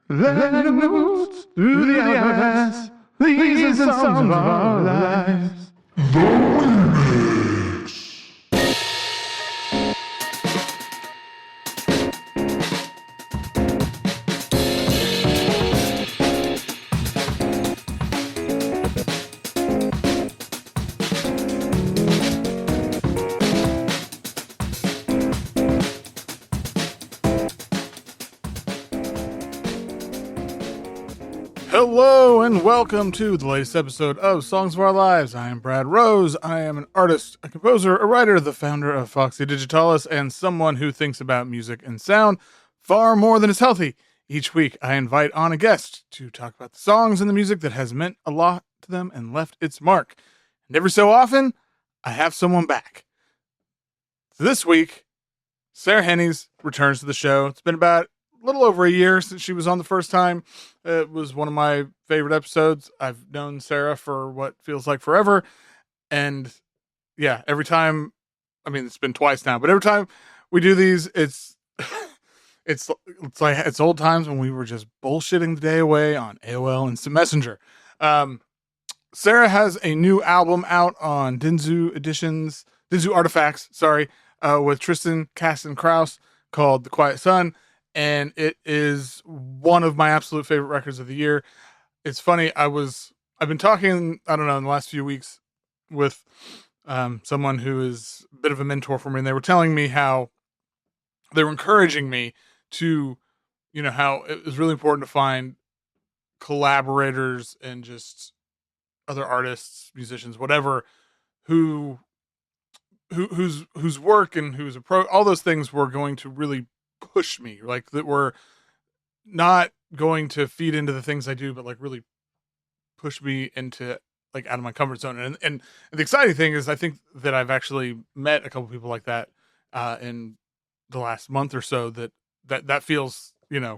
Let it move through the hourglass. These are the songs of our lives. Hello and welcome to the latest episode of Songs of Our Lives. I am Brad Rose. I am an artist, a composer, a writer, the founder of Foxy, Digitalis, and someone who thinks about music and sound far more than is healthy. Each week, I invite on a guest to talk about the songs and the music that has meant a lot to them and left its mark. And every so often, I have someone back. So this week, Sarah Hennies returns to the show. It's been about a little over a year since she was on the first time. It was one of my favorite episodes. I've known Sarah for what feels like forever. And yeah, every time, I mean, it's been twice now, but every time we do these, it's like, it's old times when we were just bullshitting the day away on AOL Instant Messenger. Sarah has a new album out on Dinzu Artefacts, with Tristan Kasten-Krause called The Quiet Sun. And it is one of my absolute favorite records of the year. It's funny. I've been talking, I don't know, in the last few weeks with someone who is a bit of a mentor for me. And they were telling me how they were encouraging me to, how it was really important to find collaborators and just other artists, musicians, whatever, whose work and whose approach, all those things were going to really push me, like that were not going to feed into the things I do, but like really push me into like out of my comfort zone. And the exciting thing is I think that I've actually met a couple people like that in the last month or so that feels,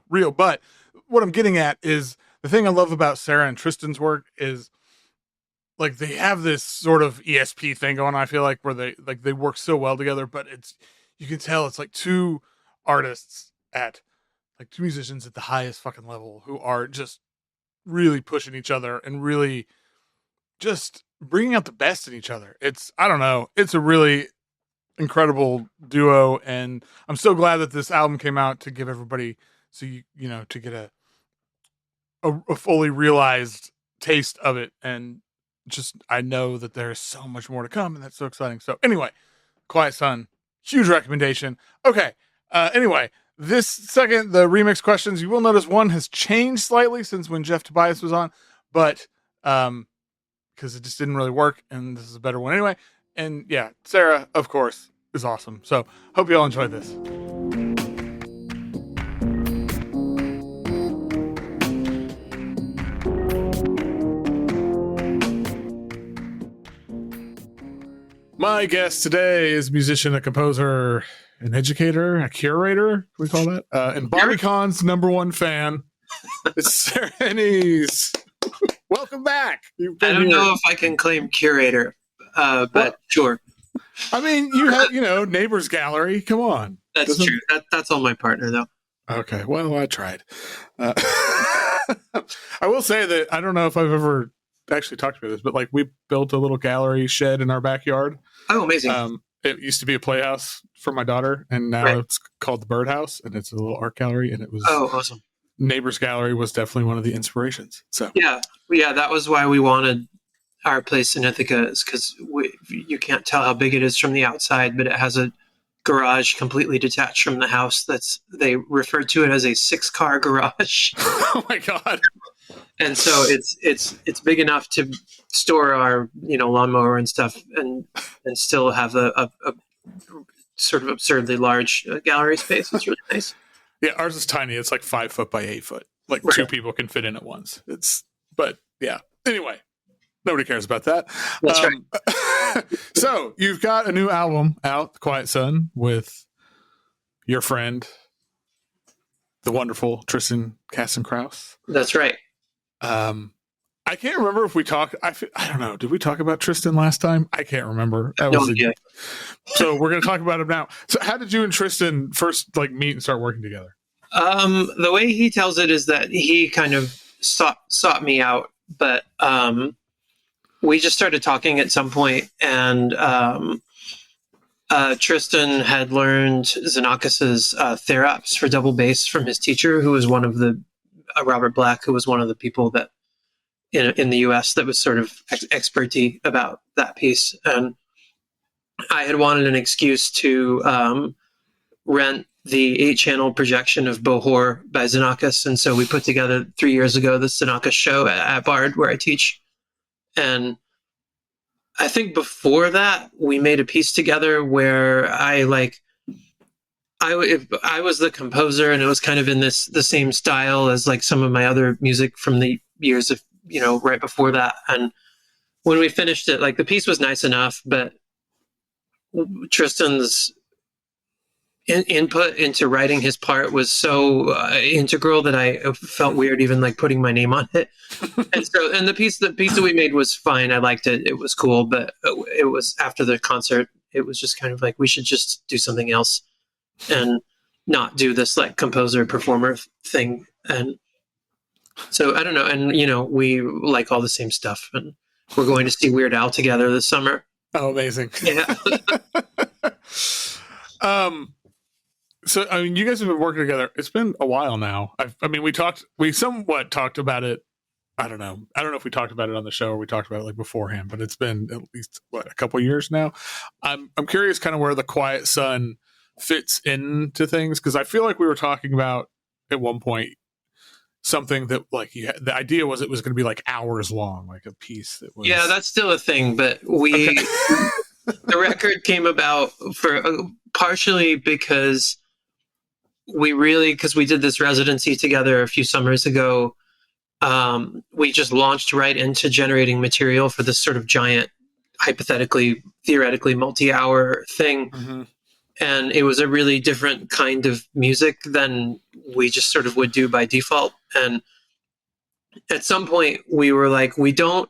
real. But what I'm getting at is the thing I love about Sarah and Tristan's work is like they have this sort of ESP thing going on, I feel like, where they work so well together, but you can tell it's like two artists two musicians at the highest fucking level who are just really pushing each other and really just bringing out the best in each other. It's a really incredible duo, and I'm so glad that this album came out to give everybody to get a fully realized taste of it. And just I know that there's so much more to come, and that's so exciting. So anyway, Quiet Sun, huge recommendation. Okay. Anyway, this second, the remix questions, you will notice one has changed slightly since when Jeff Tobias was on, but because it just didn't really work, and this is a better one anyway. And yeah, Sarah, of course, is awesome. So hope you all enjoyed this. My guest today is musician, a composer, an educator, a curator, we call that, and BobbyCon's #1 fan. It's Sarah Hennies. Welcome back. I don't know if I can claim curator, but sure. I mean, you have, Neighbors Gallery. Come on. That's true. That's on my partner, though. Okay. Well, I tried. I will say that I don't know if I've ever actually talked about this, but like we built a little gallery shed in our backyard. Oh, amazing. It used to be a playhouse for my daughter, and now it's called the Birdhouse, and it's a little art gallery, and it was awesome. Neighbors Gallery was definitely one of the inspirations. So yeah, that was why we wanted our place in Ithaca, is because you can't tell how big it is from the outside, but it has a garage completely detached from the house. They refer to it as a 6-car garage. Oh my god! And so it's big enough to store our lawnmower and stuff, and still have a sort of absurdly large gallery space. It's really nice. Yeah, ours is tiny. It's like 5 foot by 8 foot. Like two people can fit in at once. But yeah. Anyway, nobody cares about that. That's right. So you've got a new album out, The Quiet Sun, with your friend, the wonderful Tristan Kasten-Krause. That's right. I can't remember if we talked. I don't know. Did we talk about Tristan last time? I can't remember. So we're going to talk about him now. So how did you and Tristan first meet and start working together? The way he tells it is that he kind of sought me out, but we just started talking at some point, and Tristan had learned Xenakis's therops for double bass from his teacher, who was one of the Robert Black, who was one of the people that in the U.S. that was sort of experty about that piece, and I had wanted an excuse to rent the 8-channel projection of Bohor by Xenakis, and so we put together 3 years ago the Xenakis show at Bard, where I teach, and I think before that we made a piece together where I was the composer, and it was kind of in the same style as like some of my other music from the years of right before that. And when we finished it, like the piece was nice enough, but Tristan's input into writing his part was so integral that I felt weird even like putting my name on it. And the piece that we made was fine. I liked it. It was cool, but it was after the concert. It was just kind of like we should just do something else and not do this like composer performer thing. And so I don't know. And we like all the same stuff, and we're going to see Weird Al together this summer. Oh, amazing! Yeah. So, I mean, you guys have been working together. It's been a while now. We somewhat talked about it. I don't know if we talked about it on the show or we talked about it like beforehand, but it's been at least a couple years now. I'm curious kind of where the Quiet Sun fits into things, because I feel like we were talking about at one point something that like the idea was it was going to be like hours long, like a piece that was. Yeah, that's still a thing, but the record came about for partially because we did this residency together a few summers ago. We just launched right into generating material for this sort of giant, theoretically multi-hour thing. Mm-hmm. And it was a really different kind of music than we just sort of would do by default. And at some point we were like, we don't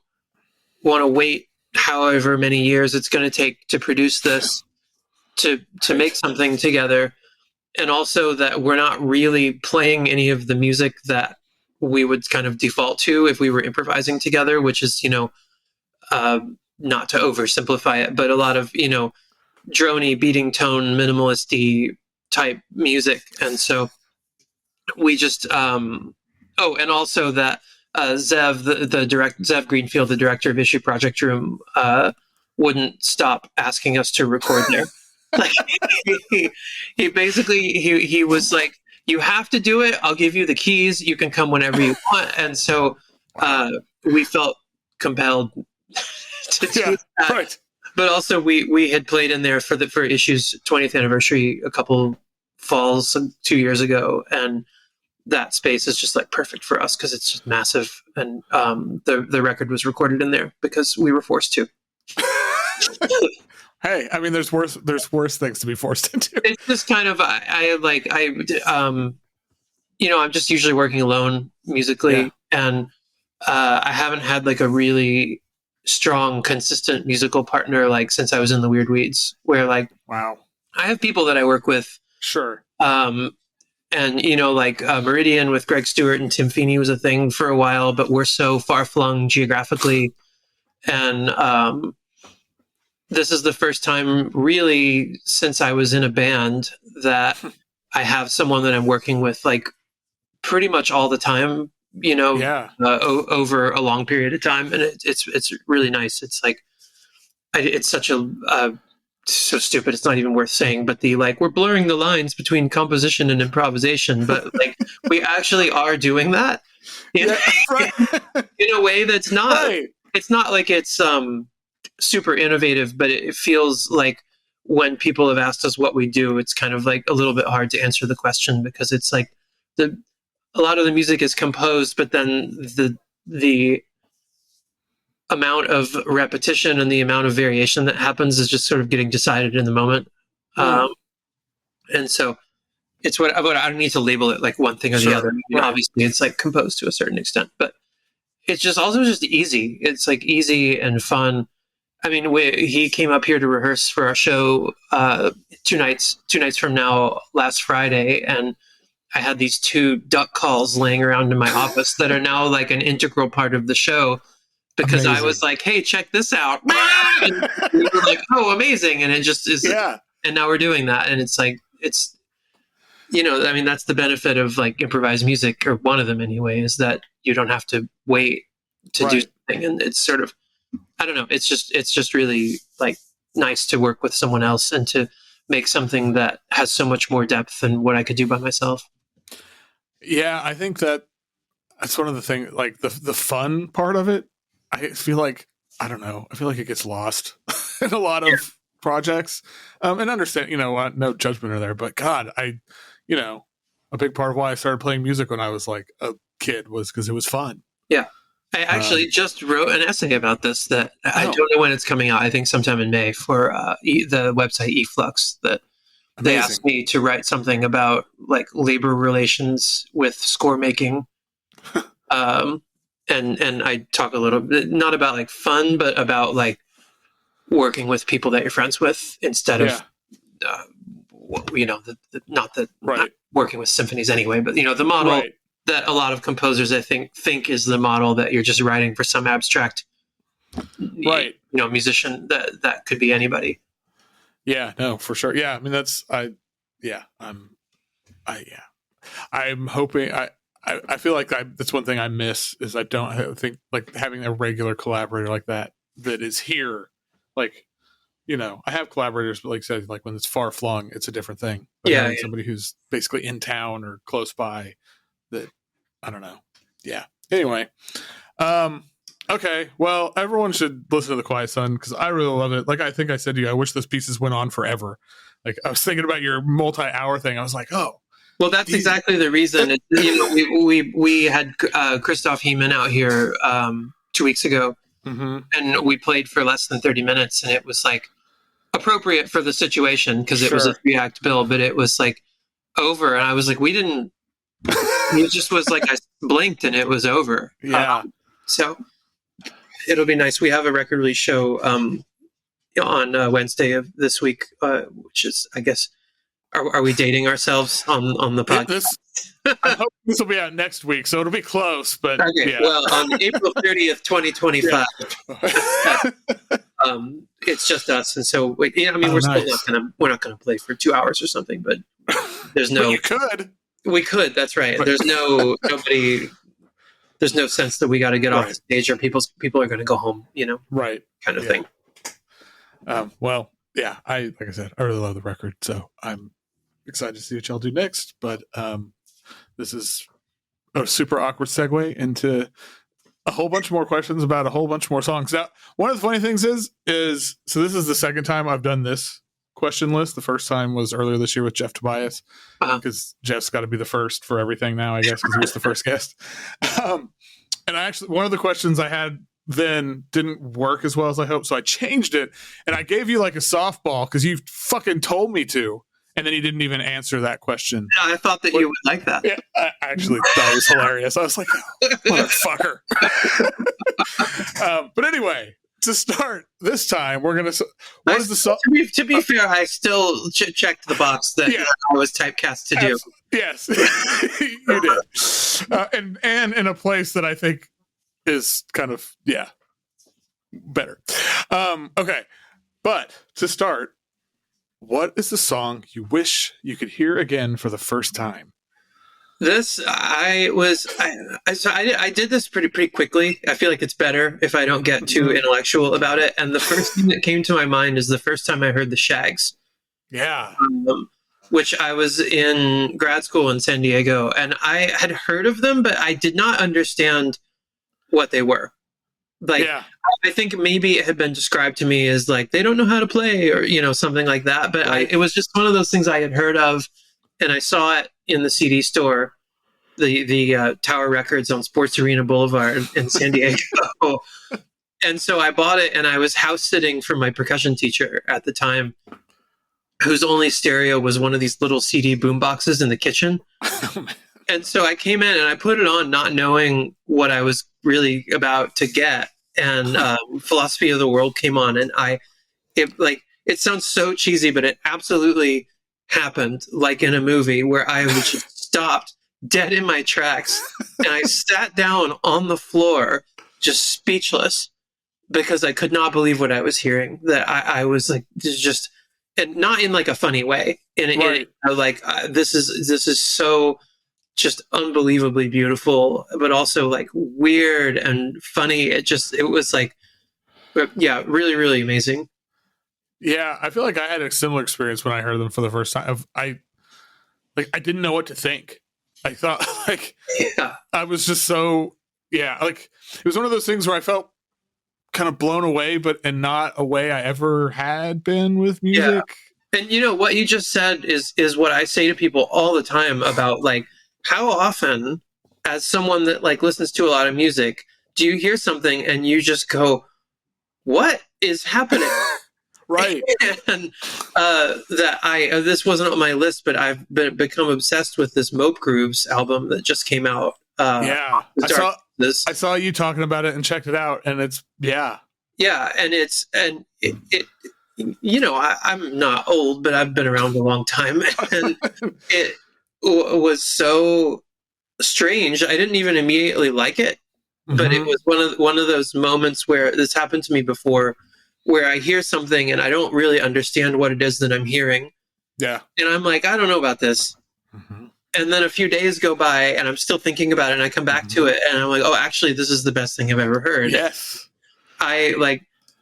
want to wait however many years it's going to take to produce this, to make something together. And also that we're not really playing any of the music that we would kind of default to if we were improvising together, which is, not to oversimplify it, but a lot of, droney, beating tone, minimalist-y type music. And so we just, and also that Zev, Zev Greenfield, the director of Issue Project Room, wouldn't stop asking us to record there. Like he basically he was like, you have to do it. I'll give you the keys. You can come whenever you want. And so we felt compelled to do that. Right. But also we had played in there for Issue's 20th anniversary a couple falls 2 years ago, and that space is just like perfect for us because it's just massive. And the record was recorded in there because we were forced to. Hey, I mean, there's worse things to be forced into. It's just kind of I'm just usually working alone musically, and I haven't had like a really strong, consistent musical partner like since I was in the Weird Weeds. Where like, wow, I have people that I work with, sure, and Meridian with Greg Stewart and Tim Feeney was a thing for a while, but we're so far flung geographically, and this is the first time really since I was in a band that I have someone that I'm working with like pretty much all the time, over a long period of time. And it's really nice. It's like, it's such so stupid. It's not even worth saying, but we're blurring the lines between composition and improvisation, but like we actually are doing that in a way that's not, right. It's not like it's, super innovative, but it feels like when people have asked us what we do, it's kind of like a little bit hard to answer the question because it's like a lot of the music is composed, but then the amount of repetition and the amount of variation that happens is just sort of getting decided in the moment. And so it's what I don't need to label it like one thing or the other. Right. Obviously it's like composed to a certain extent, but it's just also just easy. It's like easy and fun. I mean, he came up here to rehearse for our show 2 nights from now last Friday, and I had these 2 duck calls laying around in my office that are now like an integral part of the show, because Amazing. I was like, hey, check this out. And we were like, oh, amazing. And it just is. Yeah. And now we're doing that. And it's like, it's, I mean, that's the benefit of like improvised music, or one of them anyway, is that you don't have to wait to do something. And it's sort of, I don't know. It's just really like nice to work with someone else and to make something that has so much more depth than what I could do by myself. Yeah, I think that's one of the things, like the fun part of it. I feel like, I don't know, I feel like it gets lost in a lot of projects. And understand, no judgment are there, but God, a big part of why I started playing music when I was like a kid was because it was fun. Yeah. I actually just wrote an essay about this that I don't know when it's coming out. I think sometime in May for the website eFlux, that they asked me to write something about like labor relations with score making. And I talk a little bit, not about like fun, but about like working with people that you're friends with instead of, not working with symphonies anyway, but the model that a lot of composers I think is the model that you're just writing for some abstract, musician that could be anybody. Yeah, no, for sure. Yeah, I mean I'm hoping. I feel like that's one thing I miss is I don't think like having a regular collaborator like that is here. Like, I have collaborators, but like I said, like when it's far flung, it's a different thing. But having somebody who's basically in town or close by, that I don't know. Yeah. Anyway, okay. Well, everyone should listen to The Quiet Son because I really love it. Like I think I said to you, I wish those pieces went on forever. Like I was thinking about your multi-hour thing. I was like, oh. Well, that's exactly the reason. We had Christoph Heeman out here 2 weeks ago, and we played for less than 30 minutes, and it was like appropriate for the situation because it was a 3-act bill, but it was like over, and I was like, we didn't. It just was like I blinked and it was over. Yeah. So it'll be nice. We have a record release show on Wednesday of this week, which is, I guess. Are we dating ourselves on the podcast? I hope this will be out next week, so it'll be close. But okay, well, on April 30th, 2025, it's just us, and so we're still we're not gonna play for 2 hours or something, but there's no. But we could. That's right. But there's nobody. There's no sense that we got to get off the stage, or people are going to go home. Kind of thing. Well, yeah. Like I said, I really love the record, so I'm excited to see what y'all do next. But this is a super awkward segue into a whole bunch more questions about a whole bunch more songs. Now, one of the funny things is so this is the second time I've done this question list. The first time was earlier this year with Jeff Tobias, because Jeff's got to be the first for everything now, I guess, because he was the first guest. And one of the questions I had then didn't work as well as I hoped, so I changed it, and I gave you like a softball because you fucking told me to, and then he didn't even answer that question. Yeah, I thought that you would like that. Yeah, I actually thought it was hilarious. I was like, motherfucker. But anyway, to start this time, we're gonna. What is the song? To be fair, I still checked the box that I was typecast to do. Yes, you did, and in a place that I think is kind of better. Okay, but to start, what is the song you wish you could hear again for the first time? This I did this pretty quickly. I feel like it's better if I don't get too intellectual about it. And the first thing that came to my mind is the first time I heard the Shaggs. Yeah. Which I was in grad school in San Diego, and I had heard of them, but I did not understand what they were. Like, I think maybe it had been described to me as like, they don't know how to play or, something like that. But it was just one of those things I had heard of, and I saw it in the CD store, the Tower Records on Sports Arena Boulevard in San Diego. And so I bought it, and I was house sitting for my percussion teacher at the time, whose only stereo was one of these little CD boom boxes in the kitchen. And so I came in and I put it on, not knowing what I was really about to get. And Philosophy of the World came on, and it sounds so cheesy, but it absolutely happened like in a movie where I was just stopped dead in my tracks, and I sat down on the floor, just speechless, because I could not believe what I was hearing. That I was like, just, and not in like a funny way. This is so just unbelievably beautiful, but also like weird and funny. It was like, yeah, really, really amazing. Yeah, I feel like I had a similar experience when I heard them for the first time. I didn't know what to think. I thought I was just so, like it was one of those things where I felt kind of blown away, and not a way I ever had been with music. Yeah. And you know what you just said is what I say to people all the time about like, how often, as someone that like listens to a lot of music, do you hear something and you just go, what is happening? Right. And this wasn't on my list, but I've become obsessed with this Mope Grooves album that just came out. I saw you talking about it and checked it out, and it's and it you know, I'm not old, but I've been around a long time, and it was so strange. I didn't even immediately like it, but it was one of those moments where this happened to me before, where I hear something and I don't really understand what it is that I'm hearing. Yeah. And I'm like, I don't know about this. And then a few days go by and I'm still thinking about it, and I come back to it and I'm like, oh, actually, this is the best thing I've ever heard. Yes.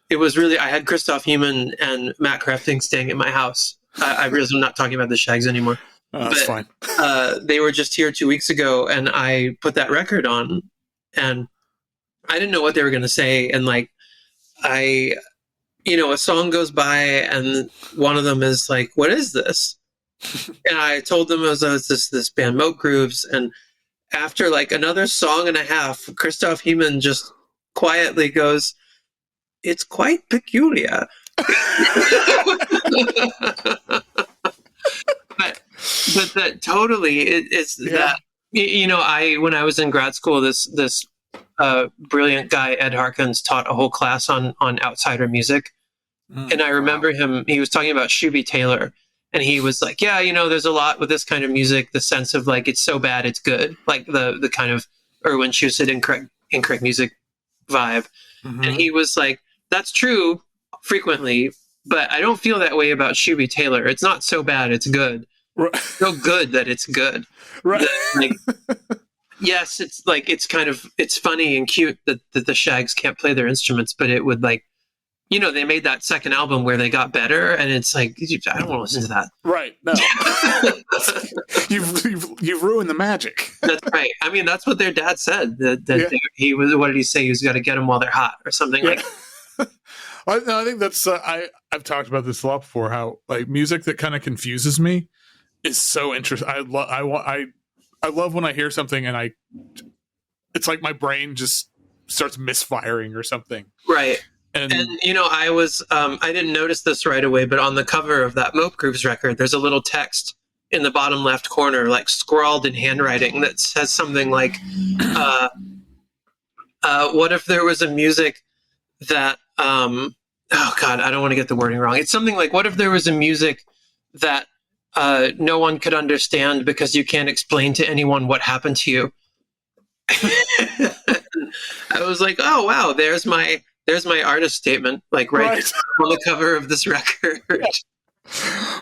It was really, I had Christoph Heumann and Matt Crafting staying at my house. I realize I'm not talking about the Shaggs anymore. That's fine. They were just here 2 weeks ago, and I put that record on, and I didn't know what they were going to say. And like, a song goes by, and one of them is like, what is this? And I told them it was this band Mope Grooves. And after like another song and a half, Christoph Heumann just quietly goes, it's quite peculiar. but that totally it's that, when I was in grad school, this brilliant guy, Ed Harkins, taught a whole class on outsider music. And I remember he was talking about Shuby Taylor, and he was like, there's a lot with this kind of music, the sense of like, it's so bad it's good, like the kind of Erwin Shusett incorrect music vibe. And he was like, that's true frequently, but I don't feel that way about Shuby Taylor. It's not so bad it's good. Right. It's so good that it's good. Right. Yes, it's like, it's funny and cute that the Shaggs can't play their instruments, but it would like, they made that second album where they got better, and it's like, I don't want to listen to that. Right. No. you've ruined the magic. That's right. I mean, that's what their dad said. He was, what did he say? He's got to get them while they're hot or something like that. I think that's, I've talked about this a lot before, how like music that kind of confuses me is so interesting. I love when I hear something and it's like my brain just starts misfiring or something. Right. And I was, I didn't notice this right away, but on the cover of that Mope Grooves record, there's a little text in the bottom left corner, like scrawled in handwriting, that says something like, what if there was a music that, oh God, I don't want to get the wording wrong. It's something like, what if there was a music that no one could understand because you can't explain to anyone what happened to you? I was like, oh wow, there's my artist statement, like right on the cover of this record.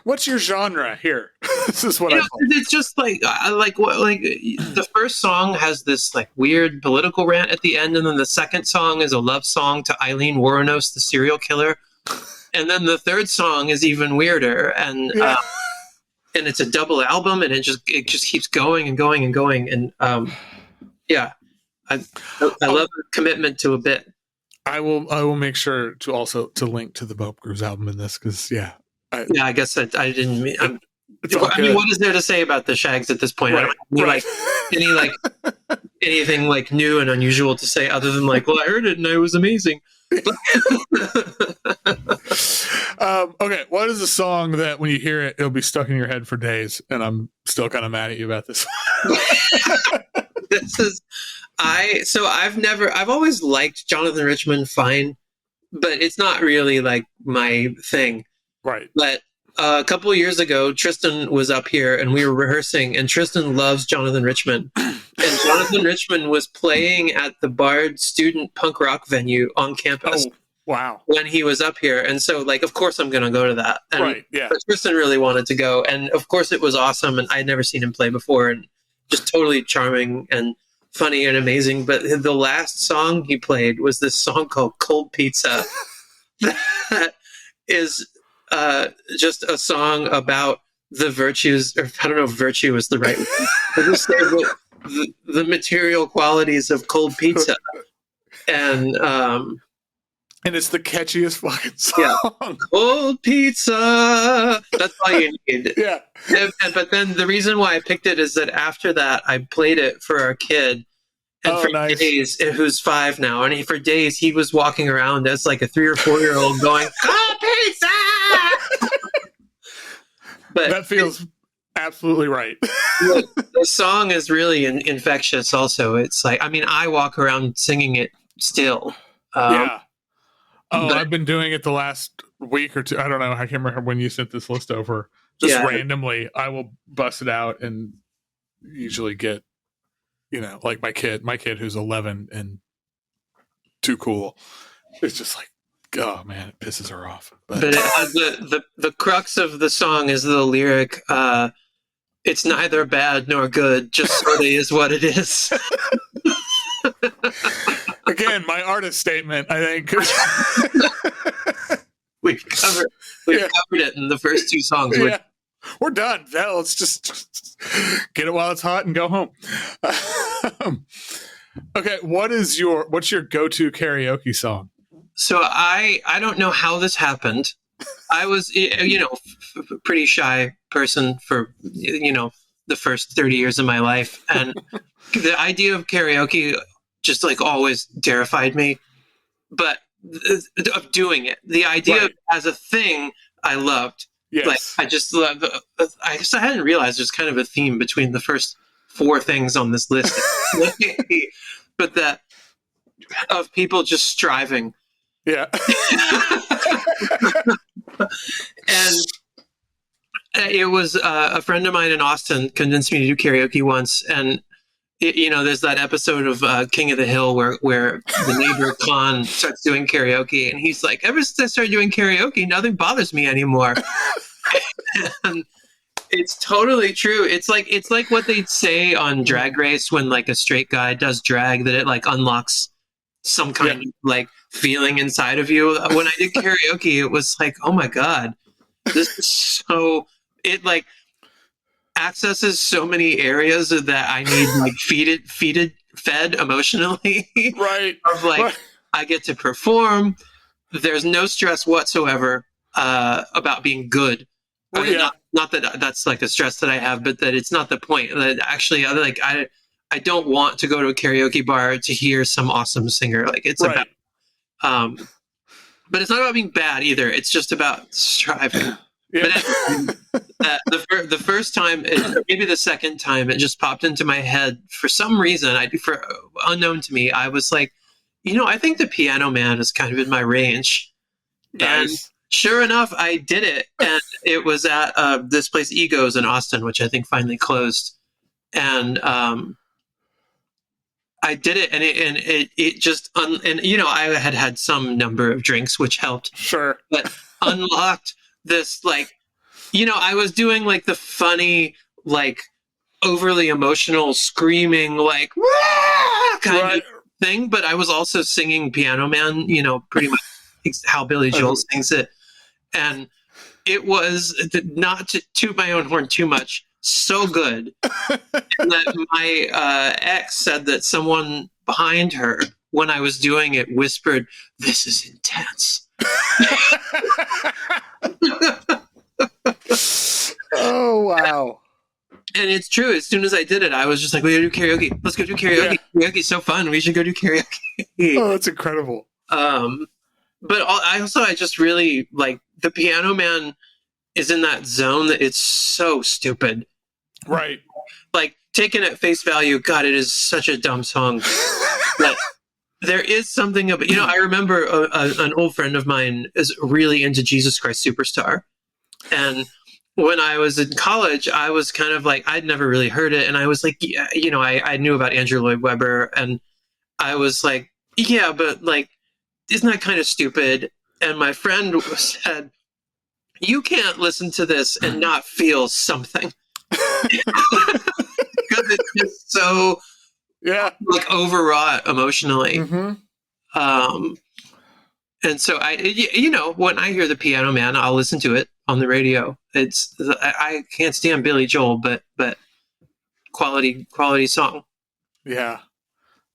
What's your genre here? This is what it's just like the first song has this like weird political rant at the end, and then the second song is a love song to Eileen Wuornos, the serial killer, and then the third song is even weirder, and it's a double album, and it just keeps going and going and going, and I love the commitment to a bit. I will make sure to also to link to the Mope Grooves album in this, because I guess I didn't mean. I mean, what is there to say about the Shaggs at this point? Right. I don't have anything like new and unusual to say other than like, well, I heard it and it was amazing. Okay, what is a song that when you hear it, it'll be stuck in your head for days? And I'm still kind of mad at you about this. I've always liked Jonathan Richman fine, but it's not really like my thing. Right. But a couple of years ago, Tristan was up here and we were rehearsing, and Tristan loves Jonathan Richman. And Jonathan Richman was playing at the Bard student punk rock venue on campus. Oh, wow. When he was up here. And so, like, of course I'm going to go to that. And right, yeah. But Tristan really wanted to go. And of course it was awesome. And I'd never seen him play before. And just totally charming and funny and amazing. But the last song he played was this song called Cold Pizza. That is just a song about the virtues, or I don't know if virtue is the right word. I just say the material qualities of cold pizza. And it's the catchiest fucking song. Yeah. Cold pizza. That's all you need. Yeah. But then the reason why I picked it is that after that, I played it for our kid. And for nice. days, who's 5 now, and for days he was walking around as like a 3 or 4 year old going, "Cold pizza!" But that feels absolutely right. The song is really infectious. Also, it's like, I mean, I walk around singing it still. Yeah. Oh, I've been doing it the last week or two. I don't know. I can't remember when you sent this list over. Just randomly, I will bust it out and usually get, like my kid who's 11 and too cool. It's just like, oh man, it pisses her off. But it has the crux of the song is the lyric, "It's neither bad nor good, just sort of is what it is." Again, my artist statement, I think. We've covered it in the first 2 songs. Yeah. We're done. Now let's just get it while it's hot and go home. Okay, what's your go-to karaoke song? So I don't know how this happened. I was, pretty shy person for, the first 30 years of my life. And the idea of karaoke just like always terrified me. But of doing it, the idea of it as a thing, I loved. Yes. Like, I just love. I hadn't realized there's kind of a theme between the first 4 things on this list, but that of people just striving. Yeah. And it was a friend of mine in Austin convinced me to do karaoke once, and there's that episode of King of the Hill where the neighbor Conn starts doing karaoke, and he's like, "Ever since I started doing karaoke, nothing bothers me anymore." And it's totally true. It's like what they'd say on Drag Race when like a straight guy does drag, that it like unlocks some kind of like feeling inside of you. When I did karaoke, it was like, oh my God, this is so, it like accesses so many areas that I need like fed emotionally. Right. Of like, I get to perform. There's no stress whatsoever about being good. I mean, not that that's like a stress that I have, but that it's not the point. That actually, I don't want to go to a karaoke bar to hear some awesome singer. Like it's about, but it's not about being bad either. It's just about striving. Yeah. But the first time, maybe the second time, it just popped into my head for some reason. Unknown to me, I was like, I think the Piano Man is kind of in my range. Nice. And sure enough, I did it, and it was at this place Egos in Austin, which I think finally closed. And I did it, and it just I had some number of drinks, which helped. Sure, but unlocked this I was doing like the funny, like overly emotional screaming, like kind of thing, but I was also singing Piano Man, pretty much how Billy Joel sings it. And it was, not to toot my own horn too much, so good. And that my ex said that someone behind her, when I was doing it, whispered, "This is intense." Oh, wow. And it's true. As soon as I did it, I was just like, "We gotta do karaoke. Let's go do karaoke. Yeah. Karaoke's so fun. We should go do karaoke." Oh, that's incredible. But I just really like the Piano Man is in that zone that it's so stupid. Right. Like, taken at face value, God, it is such a dumb song. But there is something about, I remember an old friend of mine is really into Jesus Christ Superstar. And when I was in college, I was kind of like, I'd never really heard it. And I was like, yeah, I knew about Andrew Lloyd Webber. And I was like, yeah, but like, isn't that kind of stupid? And my friend said, you can't listen to this and not feel something. Because it's just so like overwrought emotionally. And so when I hear the Piano Man, I'll listen to it on the radio. I can't stand Billy Joel, but quality song. Yeah.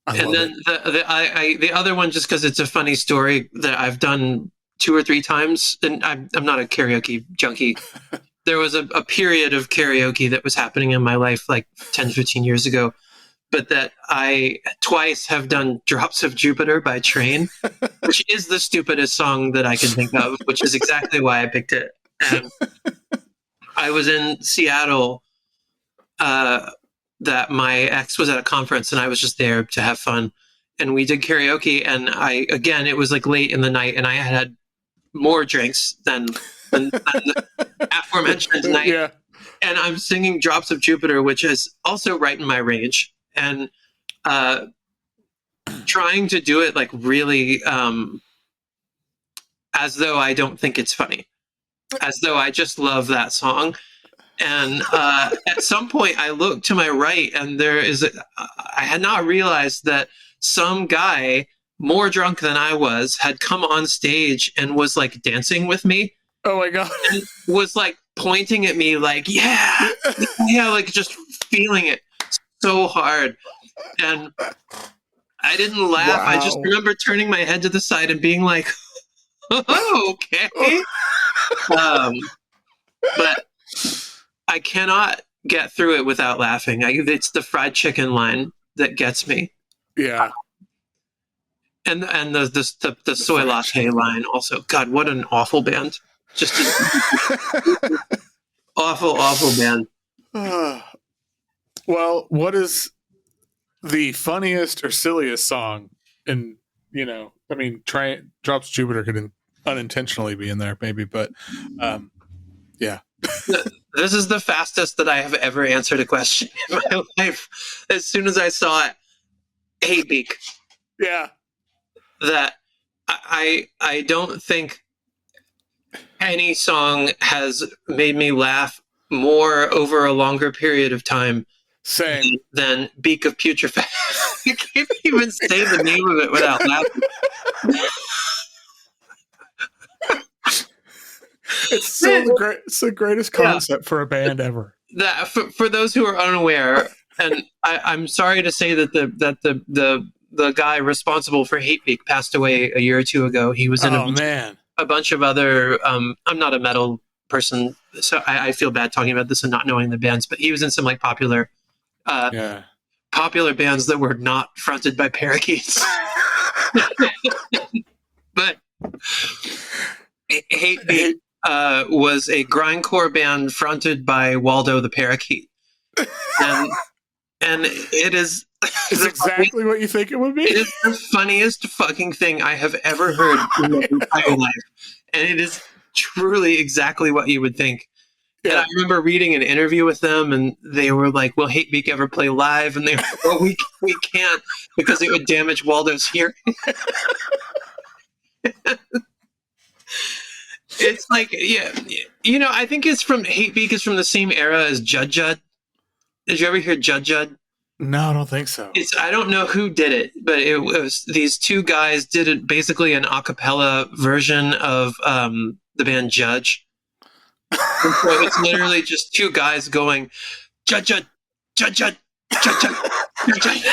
And then the other one, just because it's a funny story that I've done 2 or 3 times, and I'm not a karaoke junkie. There was a period of karaoke that was happening in my life like 10, 15 years ago, but that I twice have done Drops of Jupiter by Train, which is the stupidest song that I can think of, which is exactly why I picked it. And I was in Seattle that my ex was at a conference and I was just there to have fun. And we did karaoke, and it was like late in the night, and I had more drinks than the aforementioned night. Yeah. And I'm singing Drops of Jupiter, which is also right in my range. And trying to do it like really as though I don't think it's funny, as though I just love that song. And at some point I look to my right, and I had not realized that some guy more drunk than I had come on stage and was like dancing with me. Oh my God. And was like pointing at me like, yeah, like just feeling it so hard. And I didn't laugh. Wow. I just remember turning my head to the side and being like, oh, okay. But I cannot get through it without laughing. It's the fried chicken line that gets me. Yeah. And the soy latte line also. God, what an awful band. Just an awful band. Well, what is the funniest or silliest song? And, Drops Jupiter could unintentionally be in there, maybe, but yeah. This is the fastest that I have ever answered a question in my life. As soon as I saw it, Hatebeak. Yeah. That I don't think any song has made me laugh more over a longer period of time. Same. Than Beak of Putrefaction. I can't even say the name of it without laughing. It's great. It's the greatest concept for a band ever. That for those who are unaware, and I'm sorry to say that the guy responsible for Hatebeak passed away a year or 2 ago. He was in a bunch of other. I'm not a metal person, so I feel bad talking about this and not knowing the bands. But he was in some like popular bands that were not fronted by parakeets. But Hatebeak was a grindcore band fronted by Waldo the Parakeet. And it is... It's exactly what you think it would be? It is the funniest fucking thing I have ever heard in my entire life. And it is truly exactly what you would think. Yeah. And I remember reading an interview with them, and they were like, will Hatebeak ever play live? And they were like, well, we can't, because it would damage Waldo's hearing. It's like, I think Hatebeak is from the same era as Judd Judd. Did you ever hear Judd Judd? No, I don't think so. I don't know who did it, but it was these two guys did it, basically an a cappella version of the band Judge. And so it's literally just two guys going, Judd Judd, Judd Judd, Judd Judd, Judd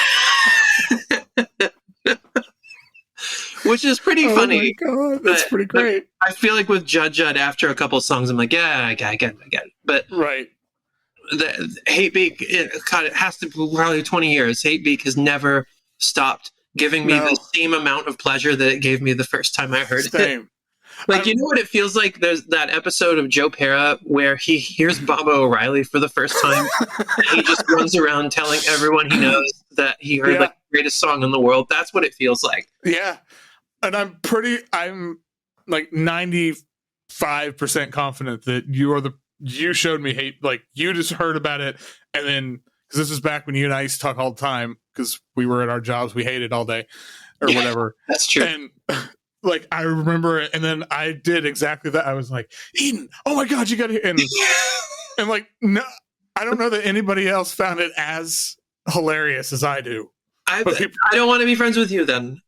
Judd. Which is pretty funny. Oh my God, that's pretty great. I feel like with Judd Judd, after a couple songs, I'm like, yeah, I get it. But right. The Hatebeak, it has to be probably 20 years. Hatebeak has never stopped giving me the same amount of pleasure that it gave me the first time I heard it. Like, you know what it feels like? There's that episode of Joe Pera where he hears Baba O'Reilly for the first time. And he just runs around telling everyone he knows that he heard like the greatest song in the world. That's what it feels like. Yeah. And I'm like 95% 5% confident that you showed me hate, like you just heard about it, and then because this is back when you and I used to talk all the time because we were at our jobs, we hated all day or whatever. That's true. And like I remember it, and then I did exactly that. I was like, Eden, oh my god, you got to, and like no, I don't know that anybody else found it as hilarious as I do. I don't want to be friends with you then.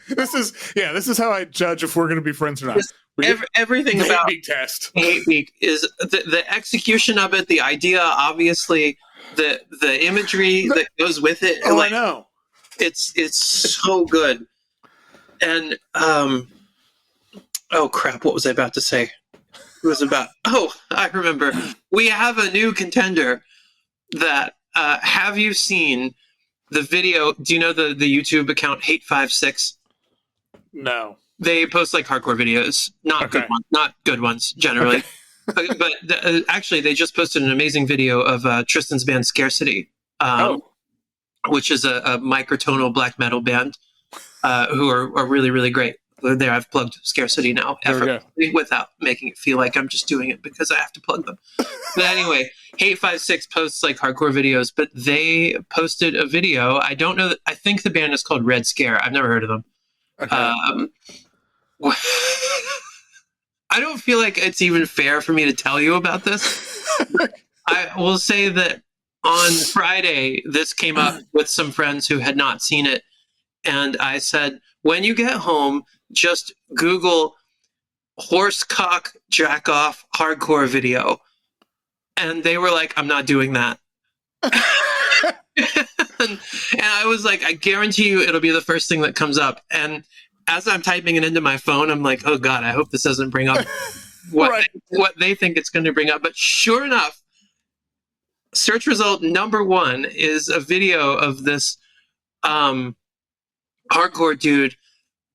This is how I judge if we're going to be friends or not. Everything about Hatebeak test. Hatebeak is the execution of it, the idea, obviously, the imagery that goes with it. Oh, like, I know. It's so good. And oh crap, what was I about to say? It was about I remember. We have a new contender that have you seen the video? Do you know the YouTube account Hate56? No. They post like hardcore videos, not good ones generally. Okay. but actually, they just posted an amazing video of Tristan's band Scarcity, which is a microtonal black metal band who are really, really great. There, I've plugged Scarcity now without making it feel like I'm just doing it because I have to plug them. But anyway, Hate56 posts like hardcore videos, but they posted a video. I don't know. I think the band is called Red Scare. I've never heard of them. Okay. I don't feel like it's even fair for me to tell you about this. I will say that on Friday, this came up with some friends who had not seen it. And I said, when you get home, just Google horsecock jack off hardcore video. And they were like, I'm not doing that. and I was like, I guarantee you it'll be the first thing that comes up. And as I'm typing it into my phone, I'm like, oh God, I hope this doesn't bring up what they think it's going to bring up. But sure enough, search result number 1 is a video of this hardcore dude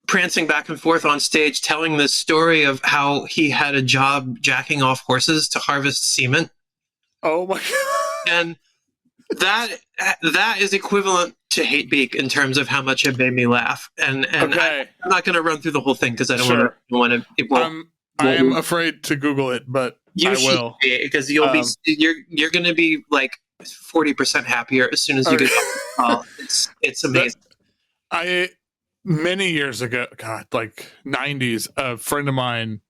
prancing back and forth on stage telling this story of how he had a job jacking off horses to harvest semen. Oh my God. And that is equivalent to Hatebeak in terms of how much it made me laugh. And okay. I'm not going to run through the whole thing because I don't want to. It won't. I am afraid to Google it, but I will, because you'll be you're going to be like 40% happier as soon as you get off the call. It's amazing. Many years ago, God, like 90s, a friend of mine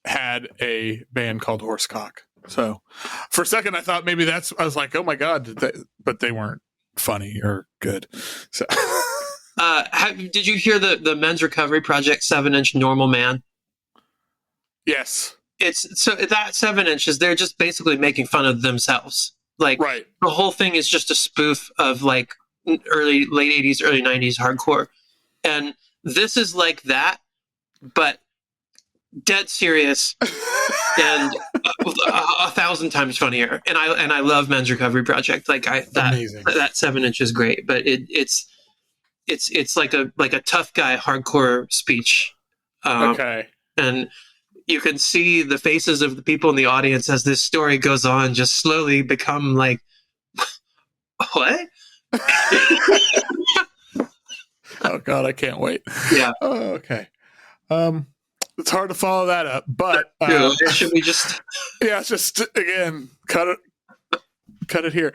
had a band called Horsecock. So for a second, I thought maybe I was like, oh my God, but they weren't funny or good. So, did you hear the Men's Recovery Project 7-inch Normal Man? Yes. It's so that 7-inch is they're just basically making fun of themselves. Like the whole thing is just a spoof of like late 80s, early 90s hardcore. And this is like that, but dead serious and 1,000 times funnier. And I love Men's Recovery Project. Like that 7-inch is great, but it's like a tough guy hardcore speech. Okay. And you can see the faces of the people in the audience as this story goes on, just slowly become like, what? Oh God, I can't wait. Yeah. Oh, okay. It's hard to follow that up, but should we just? Yeah, just again, cut it here.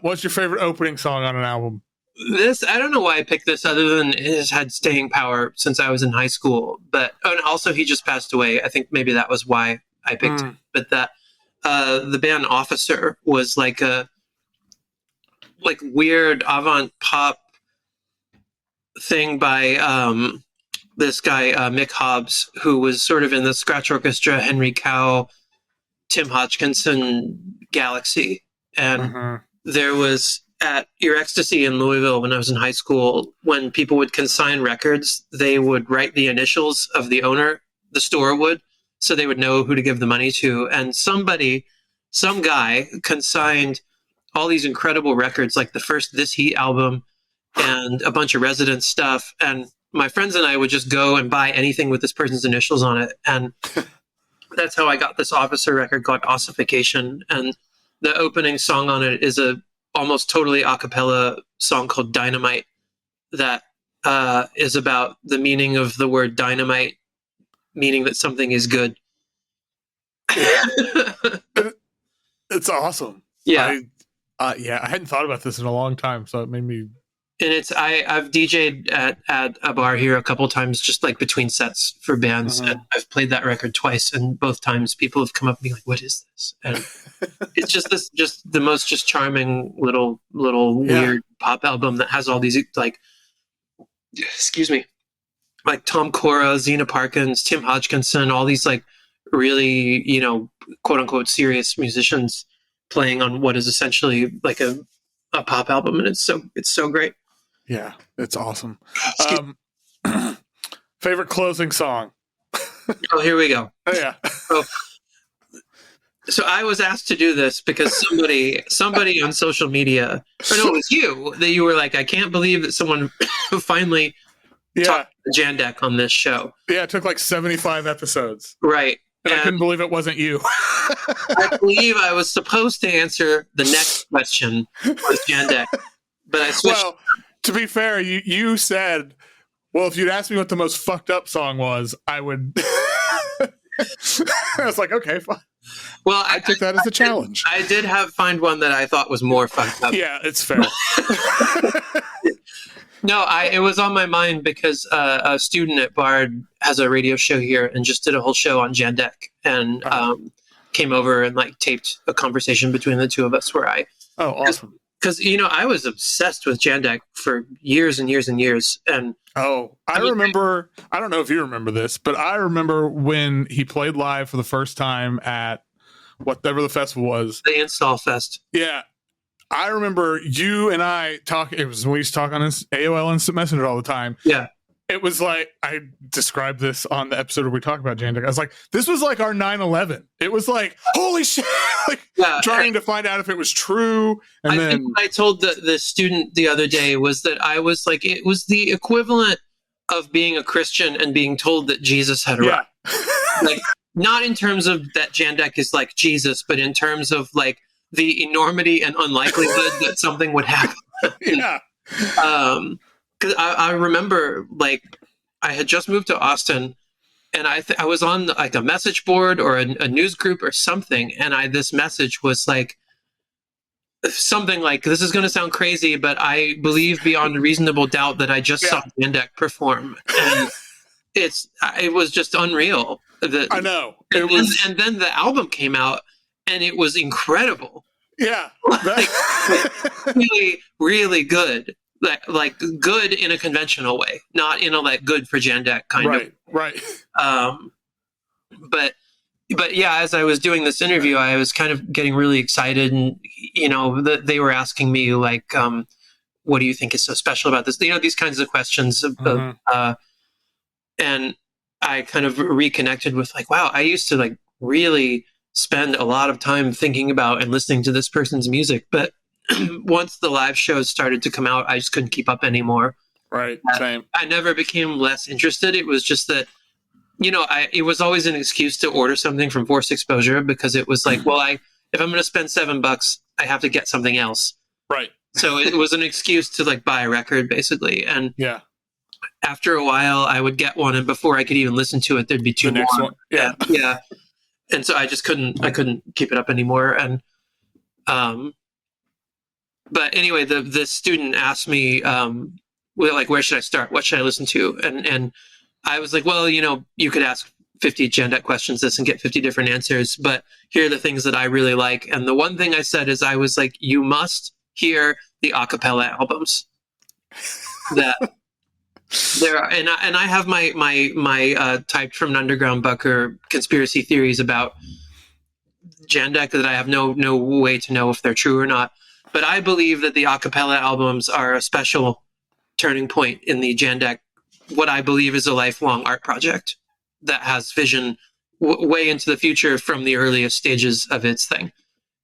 What's your favorite opening song on an album? I don't know why I picked this, other than it has had staying power since I was in high school. But and also he just passed away. I think maybe that was why I picked it. But that the band Officer was like a weird avant pop thing by this guy Mick Hobbs, who was sort of in the Scratch Orchestra, Henry Cow, Tim Hodgkinson galaxy. And there was at Ear Ecstasy in Louisville when I was in high school, when people would consign records, they would write the initials of the owner, the store would, so they would know who to give the money to. And some guy consigned all these incredible records, like the first This Heat album and a bunch of Residence stuff. And my friends and I would just go and buy anything with this person's initials on it. And that's how I got this Officer record called Ossification. And the opening song on it is a almost totally a cappella song called Dynamite that is about the meaning of the word dynamite meaning that something is good. It's awesome. Yeah. I hadn't thought about this in a long time, so it made me. And I've DJ'd at a bar here a couple times, just like between sets for bands. And I've played that record twice, and both times people have come up and be like, "What is this?" And it's just the most charming little weird pop album that has all these like, excuse me, like Tom Cora, Zena Parkins, Tim Hodgkinson, all these like really, you know, quote unquote serious musicians playing on what is essentially like a pop album, and it's so great. Yeah, it's awesome. Favorite closing song? Oh, here we go. Oh, yeah. So I was asked to do this because somebody on social media, or no, it was you, that you were like, I can't believe that someone finally talked to Jandek on this show. Yeah, it took like 75 episodes. Right. And I couldn't believe it wasn't you. I believe I was supposed to answer the next question with Jandek, but I switched. Well, to be fair, you said, well, if you'd asked me what the most fucked up song was, I would. I was like, okay, fine. Well, I took that as a challenge. I did find one that I thought was more fucked up. Yeah, it's fair. No, it was on my mind because a student at Bard has a radio show here and just did a whole show on Jandek and came over and like taped a conversation between the two of us where I. Oh, awesome. Because, you know, I was obsessed with Jandek for years and years and years. And I remember, I don't know if you remember this, but I remember when he played live for the first time at whatever the festival was. The Install Fest. Yeah. I remember you and I talking. It was when we used to talk on AOL Instant Messenger all the time. Yeah. It was like, I described this on the episode where we talked about Jandek. I was like, this was like our 9/11. It was like, holy shit, like trying to find out if it was true. And then think what I told the student the other day was that I was like, it was the equivalent of being a Christian and being told that Jesus had arrived. Like, not in terms of that Jandek is like Jesus, but in terms of like the enormity and unlikelihood that something would happen. Yeah. Because I remember, like, I had just moved to Austin, and I was on like a message board or a news group or something, and this message was like something like, "This is going to sound crazy, but I believe beyond reasonable doubt that I just saw Jandek perform," and it was just unreal. I know. And then the album came out, and it was incredible. Yeah, like really, really good. Like good in a conventional way, not in a like good for Jandek kind of. Right. But yeah, as I was doing this interview, I was kind of getting really excited, and you know, they were asking me like, "What do you think is so special about this?" You know, these kinds of questions. And I kind of reconnected with like, wow, I used to like really spend a lot of time thinking about and listening to this person's music, but once the live shows started to come out, I just couldn't keep up anymore. Right. Same. I never became less interested. It was just that, you know, it was always an excuse to order something from Forced Exposure because it was like, well, if I'm going to spend $7, I have to get something else. Right. So it was an excuse to like buy a record basically. And yeah, after a while I would get one, and before I could even listen to it, there'd be two more. One. Yeah. Yeah. And so I couldn't keep it up anymore. And, but anyway, the student asked me, like, where should I start? What should I listen to? And I was like, well, you know, you could ask 50 Jandek questions this and get 50 different answers, but here are the things that I really like. And the one thing I said is I was like, you must hear the a cappella albums that there are. And I have my typed from an underground Bucker conspiracy theories about Jandek that I have no way to know if they're true or not. But I believe that the a cappella albums are a special turning point in the Jandek, what I believe is a lifelong art project that has vision way into the future from the earliest stages of its thing.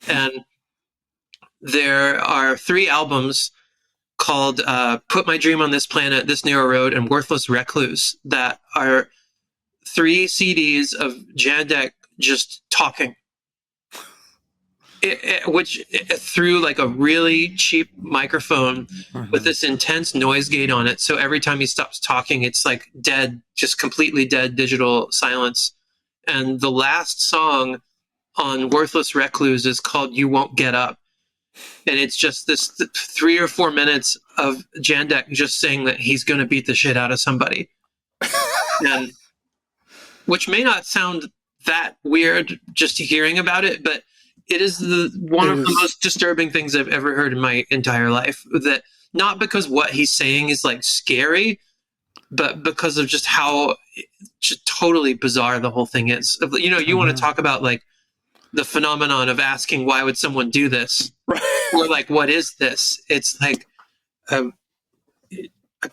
And there are 3 albums called Put My Dream on This Planet, This Narrow Road, and Worthless Recluse that are 3 CDs of Jandek just talking. which through like a really cheap microphone with this intense noise gate on it. So every time he stops talking, it's like dead, just completely dead digital silence. And the last song on Worthless Recluse is called You Won't Get Up. And it's just this 3 or 4 minutes of Jandek just saying that he's going to beat the shit out of somebody. And which may not sound that weird just hearing about it, but it is one of the most disturbing things I've ever heard in my entire life. That not because what he's saying is like scary, but because of just how just totally bizarre the whole thing is. You know, you want to talk about like the phenomenon of asking why would someone do this, or like what is this? It's like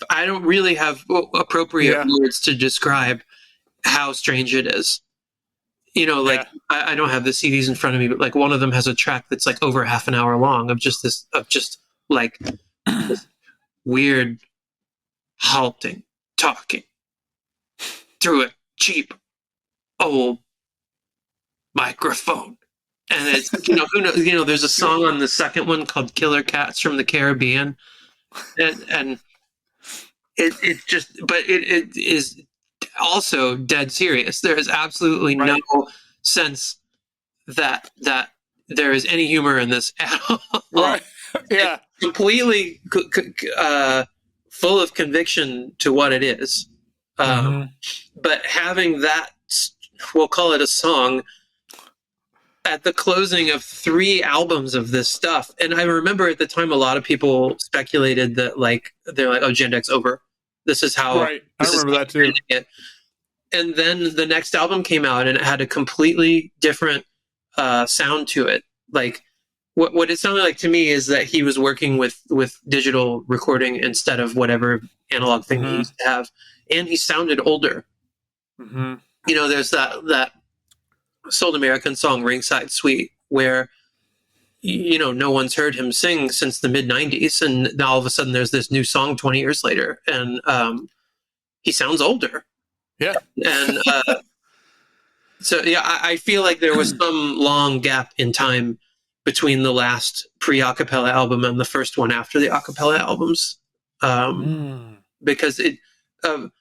I don't really have appropriate words to describe how strange it is. You know, like I don't have the CDs in front of me, but like one of them has a track that's like over half an hour long of just this weird halting, talking through a cheap old microphone. And it's, you know, who knows, you know, there's a song on the second one called Killer Cats from the Caribbean. And it just, but it is also dead serious. There is absolutely no sense that there is any humor in this at all. Right. Yeah. It's completely full of conviction to what it is. But having that, we'll call it a song, at the closing of 3 albums of this stuff. And I remember at the time, a lot of people speculated that like, they're like, oh, Jandek's over. This is how. Right. I remember that too. And then the next album came out and it had a completely different sound to it. Like what it sounded like to me is that he was working with digital recording instead of whatever analog thing he used to have. And he sounded older. You know, there's that Sold American song Ringside Suite where, you know, no one's heard him sing since the mid 90s. And now all of a sudden there's this new song 20 years later. And he sounds older. Yeah. And so, yeah, I feel like there was some long gap in time between the last pre-acapella album and the first one after the acapella albums. Because it, in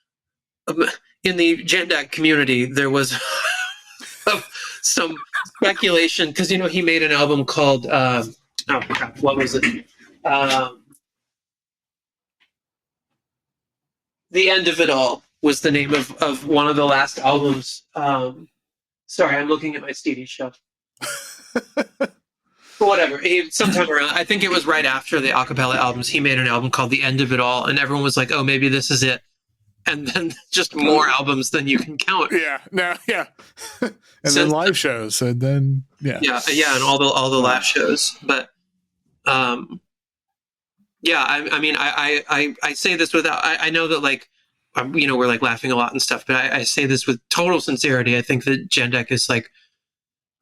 the Jandek community, there was some speculation, because, you know, he made an album called, oh, crap, what was it? The End of It All was the name of one of the last albums. Sorry, I'm looking at my CD shelf. Whatever. Sometime around, I think it was right after the acapella albums, he made an album called The End of It All, and everyone was like, oh, maybe this is it. And then just more albums than you can count. Yeah, no, yeah. And then live shows, and then yeah, and all the live shows. But yeah, I mean, I say this without, I know that like, you know, we're like laughing a lot and stuff, but I say this with total sincerity. I think that Jandek is like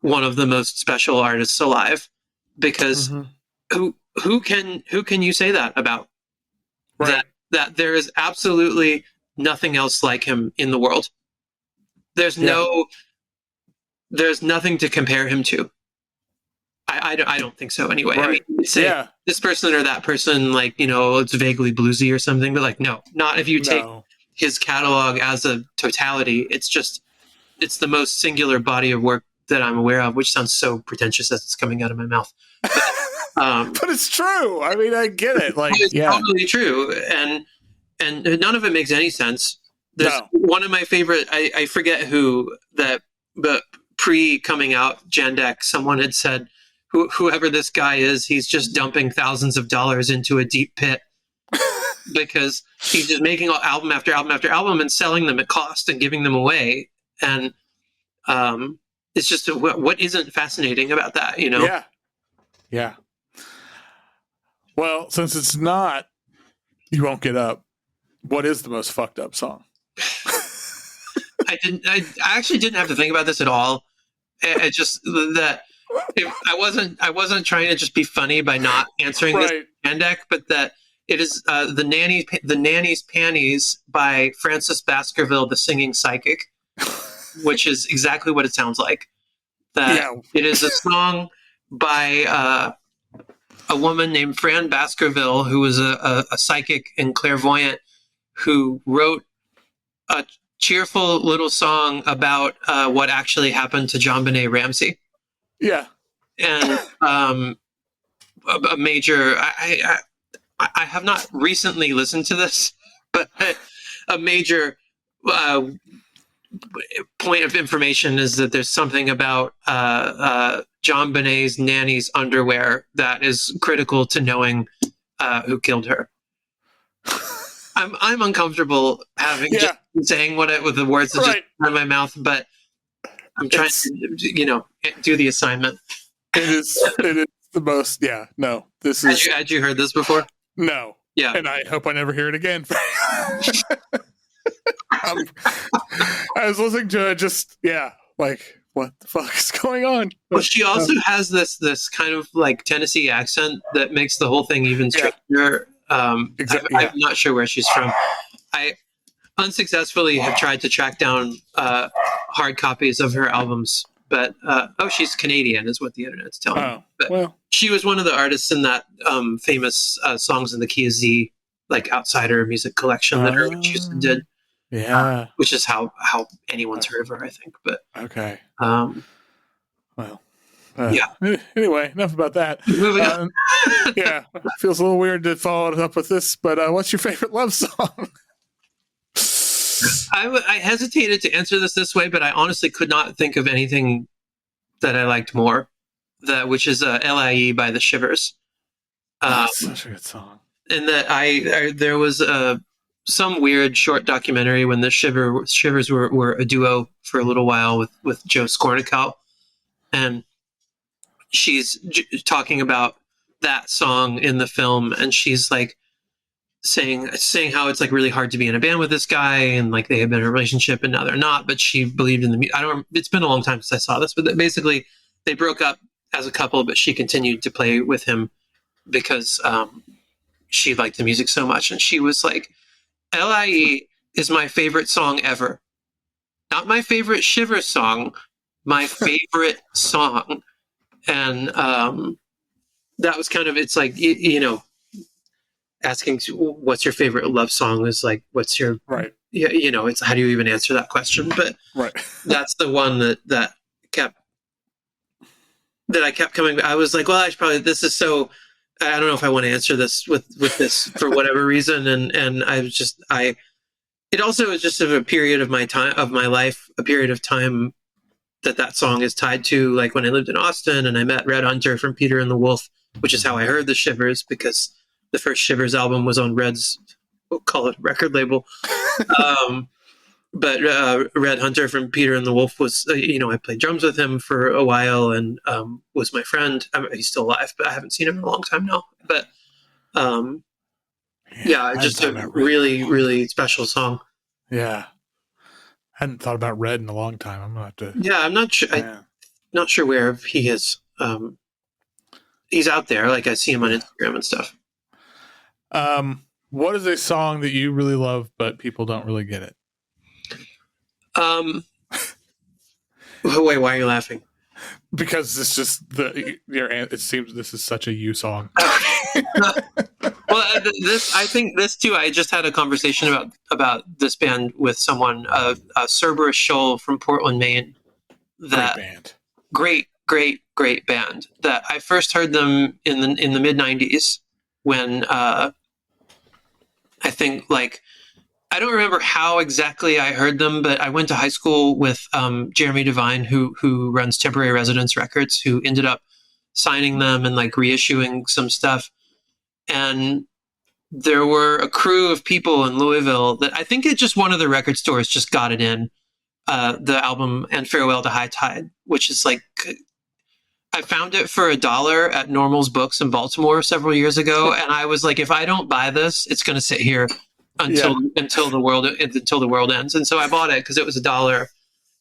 one of the most special artists alive, because who can you say that about? Right. That there is absolutely nothing else like him in the world. There's nothing to compare him to. I don't think so anyway. Right. I mean, say this person or that person, like, you know, it's vaguely bluesy or something, but like, no, not if you take his catalog as a totality. It's the most singular body of work that I'm aware of, which sounds so pretentious as it's coming out of my mouth. But it's true. I mean, I get it. Like, it's totally true. And none of it makes any sense. There's one of my favorite, I forget who, but pre-coming out Jandek, someone had said, whoever this guy is, he's just dumping thousands of dollars into a deep pit because he's just making album after album after album and selling them at cost and giving them away. And it's just, what isn't fascinating about that, you know? Yeah. Yeah. Well, since it's not You Won't Get Up, what is the most fucked up song? I actually didn't have to think about this at all. It just that I wasn't trying to just be funny by not answering this Jandek, but that it is the Nanny's Panties by Frances Baskerville, the singing psychic, which is exactly what it sounds like. That it is a song by a woman named Fran Baskerville, who was a psychic and clairvoyant who wrote a cheerful little song about what actually happened to JonBenet Ramsey. Yeah. And a major... I have not recently listened to this, but a major point of information is that there's something about JonBenet's Nanny's underwear that is critical to knowing who killed her. I'm uncomfortable just saying with the words that just out of my mouth, but I'm trying to do the assignment. It is the most. Yeah. No. This is. Had you heard this before? No. Yeah. And I hope I never hear it again. I was listening to it like, what the fuck is going on? Well, she also has this kind of like Tennessee accent that makes the whole thing even stranger. Exactly. I'm not sure where she's from. I unsuccessfully have tried to track down hard copies of her albums, but she's Canadian is what the internet's telling me. But she was one of the artists in that famous Songs in the Key of Z, like outsider music collection that Irving Houston did. Yeah, which is how anyone's heard of her, I think. But okay. Anyway, enough about that. Moving on. Yeah, feels a little weird to follow it up with this, but what's your favorite love song? I hesitated to answer this way, but I honestly could not think of anything that I liked more. Which is L.I.E by the Shivers. That's such a good song. And that there was some weird short documentary when the Shivers were a duo for a little while with Joe Skornikow, and she's talking about that song in the film, and she's like saying how it's like really hard to be in a band with this guy, and like they had been in a relationship and now they're not, but she believed in the music. It's been a long time since I saw this, but basically they broke up as a couple, but she continued to play with him because she liked the music so much. And she was like, L.I.E is my favorite song ever. Not my favorite Shivers song, my favorite song. And that was kind of, it's like, asking what's your favorite love song is like, what's your, it's how do you even answer that question? But that's the one that I kept coming. I was like, well, this is so, I don't know if I want to answer this with this for whatever reason. And it also is just a period of my life, a period of time that song is tied to, like when I lived in Austin and I met Red Hunter from Peter and the Wolf, which is how I heard the Shivers, because the first Shivers album was on Red's, we'll call it record label. But Red Hunter from Peter and the Wolf was, I played drums with him for a while and was my friend. He's still alive, but I haven't seen him in a long time now. But just a really, really special song. Yeah. I hadn't thought about Red in a long time. I'm going to have to. Yeah, I'm not sure. I'm not sure where he is. He's out there. Like I see him on Instagram and stuff. What is a song that you really love, but people don't really get it? Wait, why are you laughing? Because it's just it seems this is such a you song. Well, I think this too. I just had a conversation about this band with someone, Cerberus Shoal from Portland, Maine. Great band. Great band. That I first heard them in the mid '90s when I think like. I don't remember how exactly I heard them, but I went to high school with Jeremy Devine, who runs Temporary Residence Records, who ended up signing them and like reissuing some stuff. And there were a crew of people in Louisville that I think one of the record stores just got it in, the album And Farewell to High Tide, which is like, I found it for $1 at Normal's Books in Baltimore several years ago. And I was like, if I don't buy this, it's going to sit here until the world ends. And so I bought it because it was $1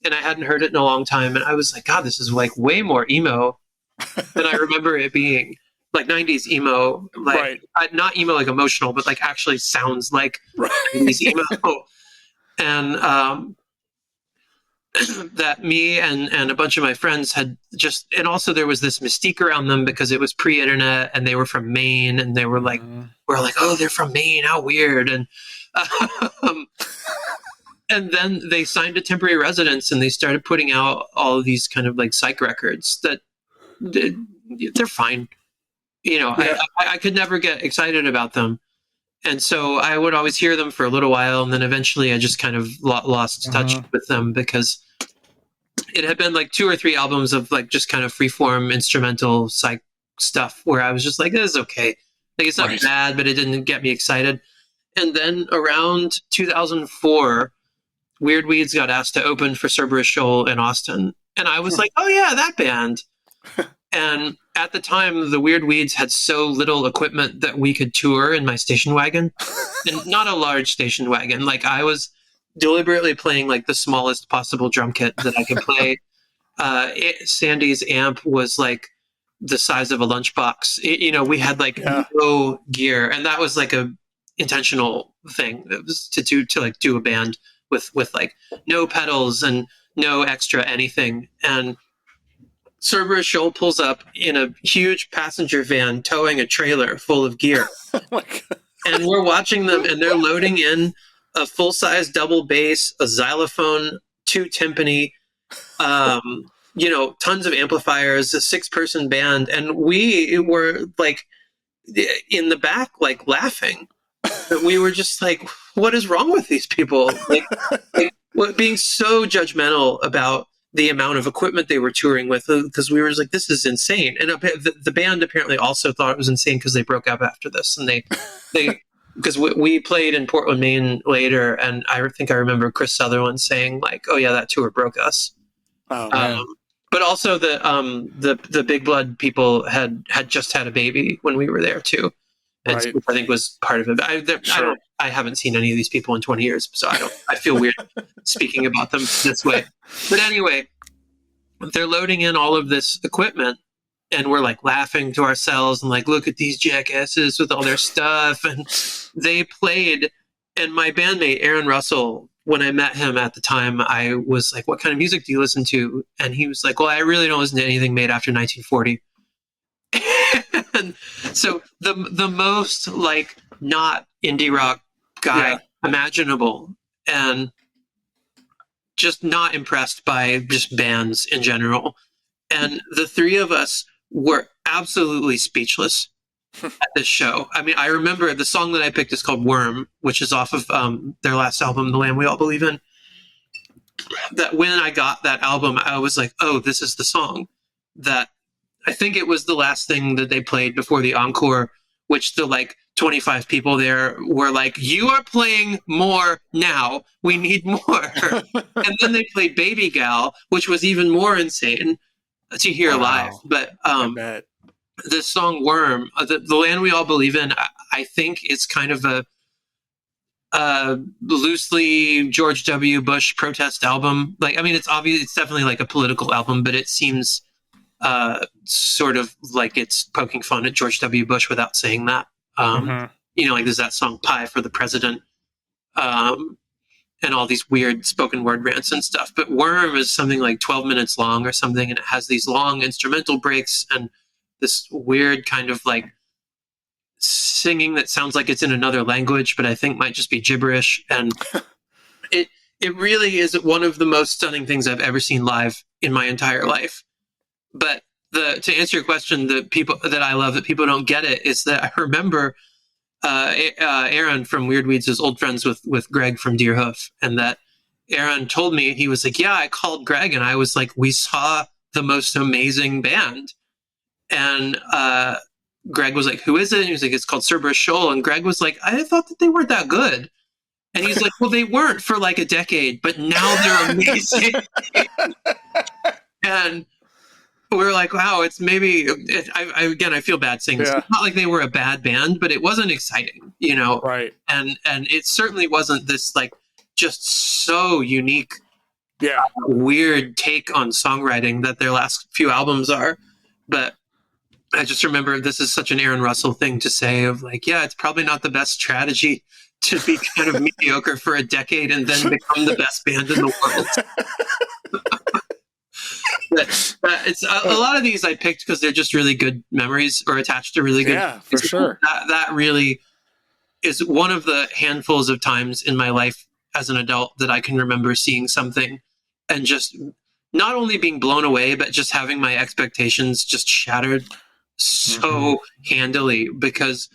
and I hadn't heard it in a long time. And I was like, God, this is like way more emo than I remember it being. Like 90s emo, like not emo like emotional, but like actually sounds like 90s emo. And that me and a bunch of my friends had just, and also there was this mystique around them because it was pre-internet and they were from Maine, and they were like, we're like, oh, they're from Maine, how weird. Um, and then they signed a temporary residence and they started putting out all of these kind of like psych records that they're fine. You know, Yeah. I could never get excited about them. And so I would always hear them for a little while, and then eventually I just kind of lost touch with them because it had been like 2 or 3 albums of like just kind of freeform instrumental psych stuff where I was just like, this is okay. Like, it's not bad, but it didn't get me excited. And then around 2004, Weird Weeds got asked to open for Cerberus Shoal in Austin. And I was like, oh yeah, that band. And at the time, the Weird Weeds had so little equipment that we could tour in my station wagon. And not a large station wagon. Like, I was deliberately playing like the smallest possible drum kit that I could play. Sandy's amp was like the size of a lunchbox. You know, we had like no gear. And that was like a intentional thing. It was to do a band with like no pedals and no extra anything. And Cerberus Shoal pulls up in a huge passenger van towing a trailer full of gear. Oh my God. And we're watching them, and they're loading in a full-size double bass, a xylophone, 2 timpani, you know, tons of amplifiers, a 6-person band. And we were like in the back, like laughing. But we were just like, what is wrong with these people? Like being so judgmental about the amount of equipment they were touring with, because we were just like, this is insane. And the band apparently also thought it was insane because they broke up after this. And they because we played in Portland, Maine later, and I think I remember Chris Sutherland saying like, oh yeah, that tour broke us. Oh, man. But also the Big Blood people had just had a baby when we were there too. And Right. which I think was part of it. I haven't seen any of these people in 20 years, so I feel weird speaking about them this way. But anyway, they're loading in all of this equipment, and we're like laughing to ourselves and like, look at these jackasses with all their stuff. And they played, and my bandmate Aaron Russell, when I met him at the time, I was like, what kind of music do you listen to? And he was like, well, I really don't listen to anything made after 1940. And so the most like not indie rock guy imaginable, and just not impressed by just bands in general. And the 3 of us were absolutely speechless at this show. I mean, I remember the song that I picked is called Wyrm, which is off of their last album, The Land We All Believe In. That when I got that album, I was like, oh, this is the song that I think it was the last thing that they played before the encore, which the like 25 people there were like, you are playing more now. We need more. And then they played Baby Gal, which was even more insane to hear live. But this song Wyrm, the Land We All Believe In, I think it's kind of a loosely George W. Bush protest album. Like, I mean, it's obvious, it's definitely like a political album, but it seems sort of like it's poking fun at George W. Bush without saying that. You know, like there's that song Pie for the President, and all these weird spoken word rants and stuff. But Wyrm is something like 12 minutes long or something, and it has these long instrumental breaks and this weird kind of like singing that sounds like it's in another language, but I think might just be gibberish. And it really is one of the most stunning things I've ever seen live in my entire life. But to answer your question, the people that I love that people don't get it is that I remember Aaron from Weird Weeds is old friends with Greg from Deerhoof, and that Aaron told me, he was like, yeah, I called Greg and I was like, we saw the most amazing band. And Greg was like, who is it? And he was like, it's called Cerberus Shoal. And Greg was like, I thought that they weren't that good. And he's like, well, they weren't for like a decade, but now they're amazing. And we're like, wow, it's maybe, I feel bad saying this. It's not like they were a bad band, but it wasn't exciting, you know? Right. And it certainly wasn't this like just so unique, weird take on songwriting that their last few albums are. But I just remember this is such an Aaron Russell thing to say of like, yeah, it's probably not the best strategy to be kind of mediocre for a decade and then become the best band in the world. It's a lot of these I picked because they're just really good memories or attached to really good. Yeah, for sure. That really is one of the handfuls of times in my life as an adult that I can remember seeing something and just not only being blown away, but just having my expectations just shattered so handily because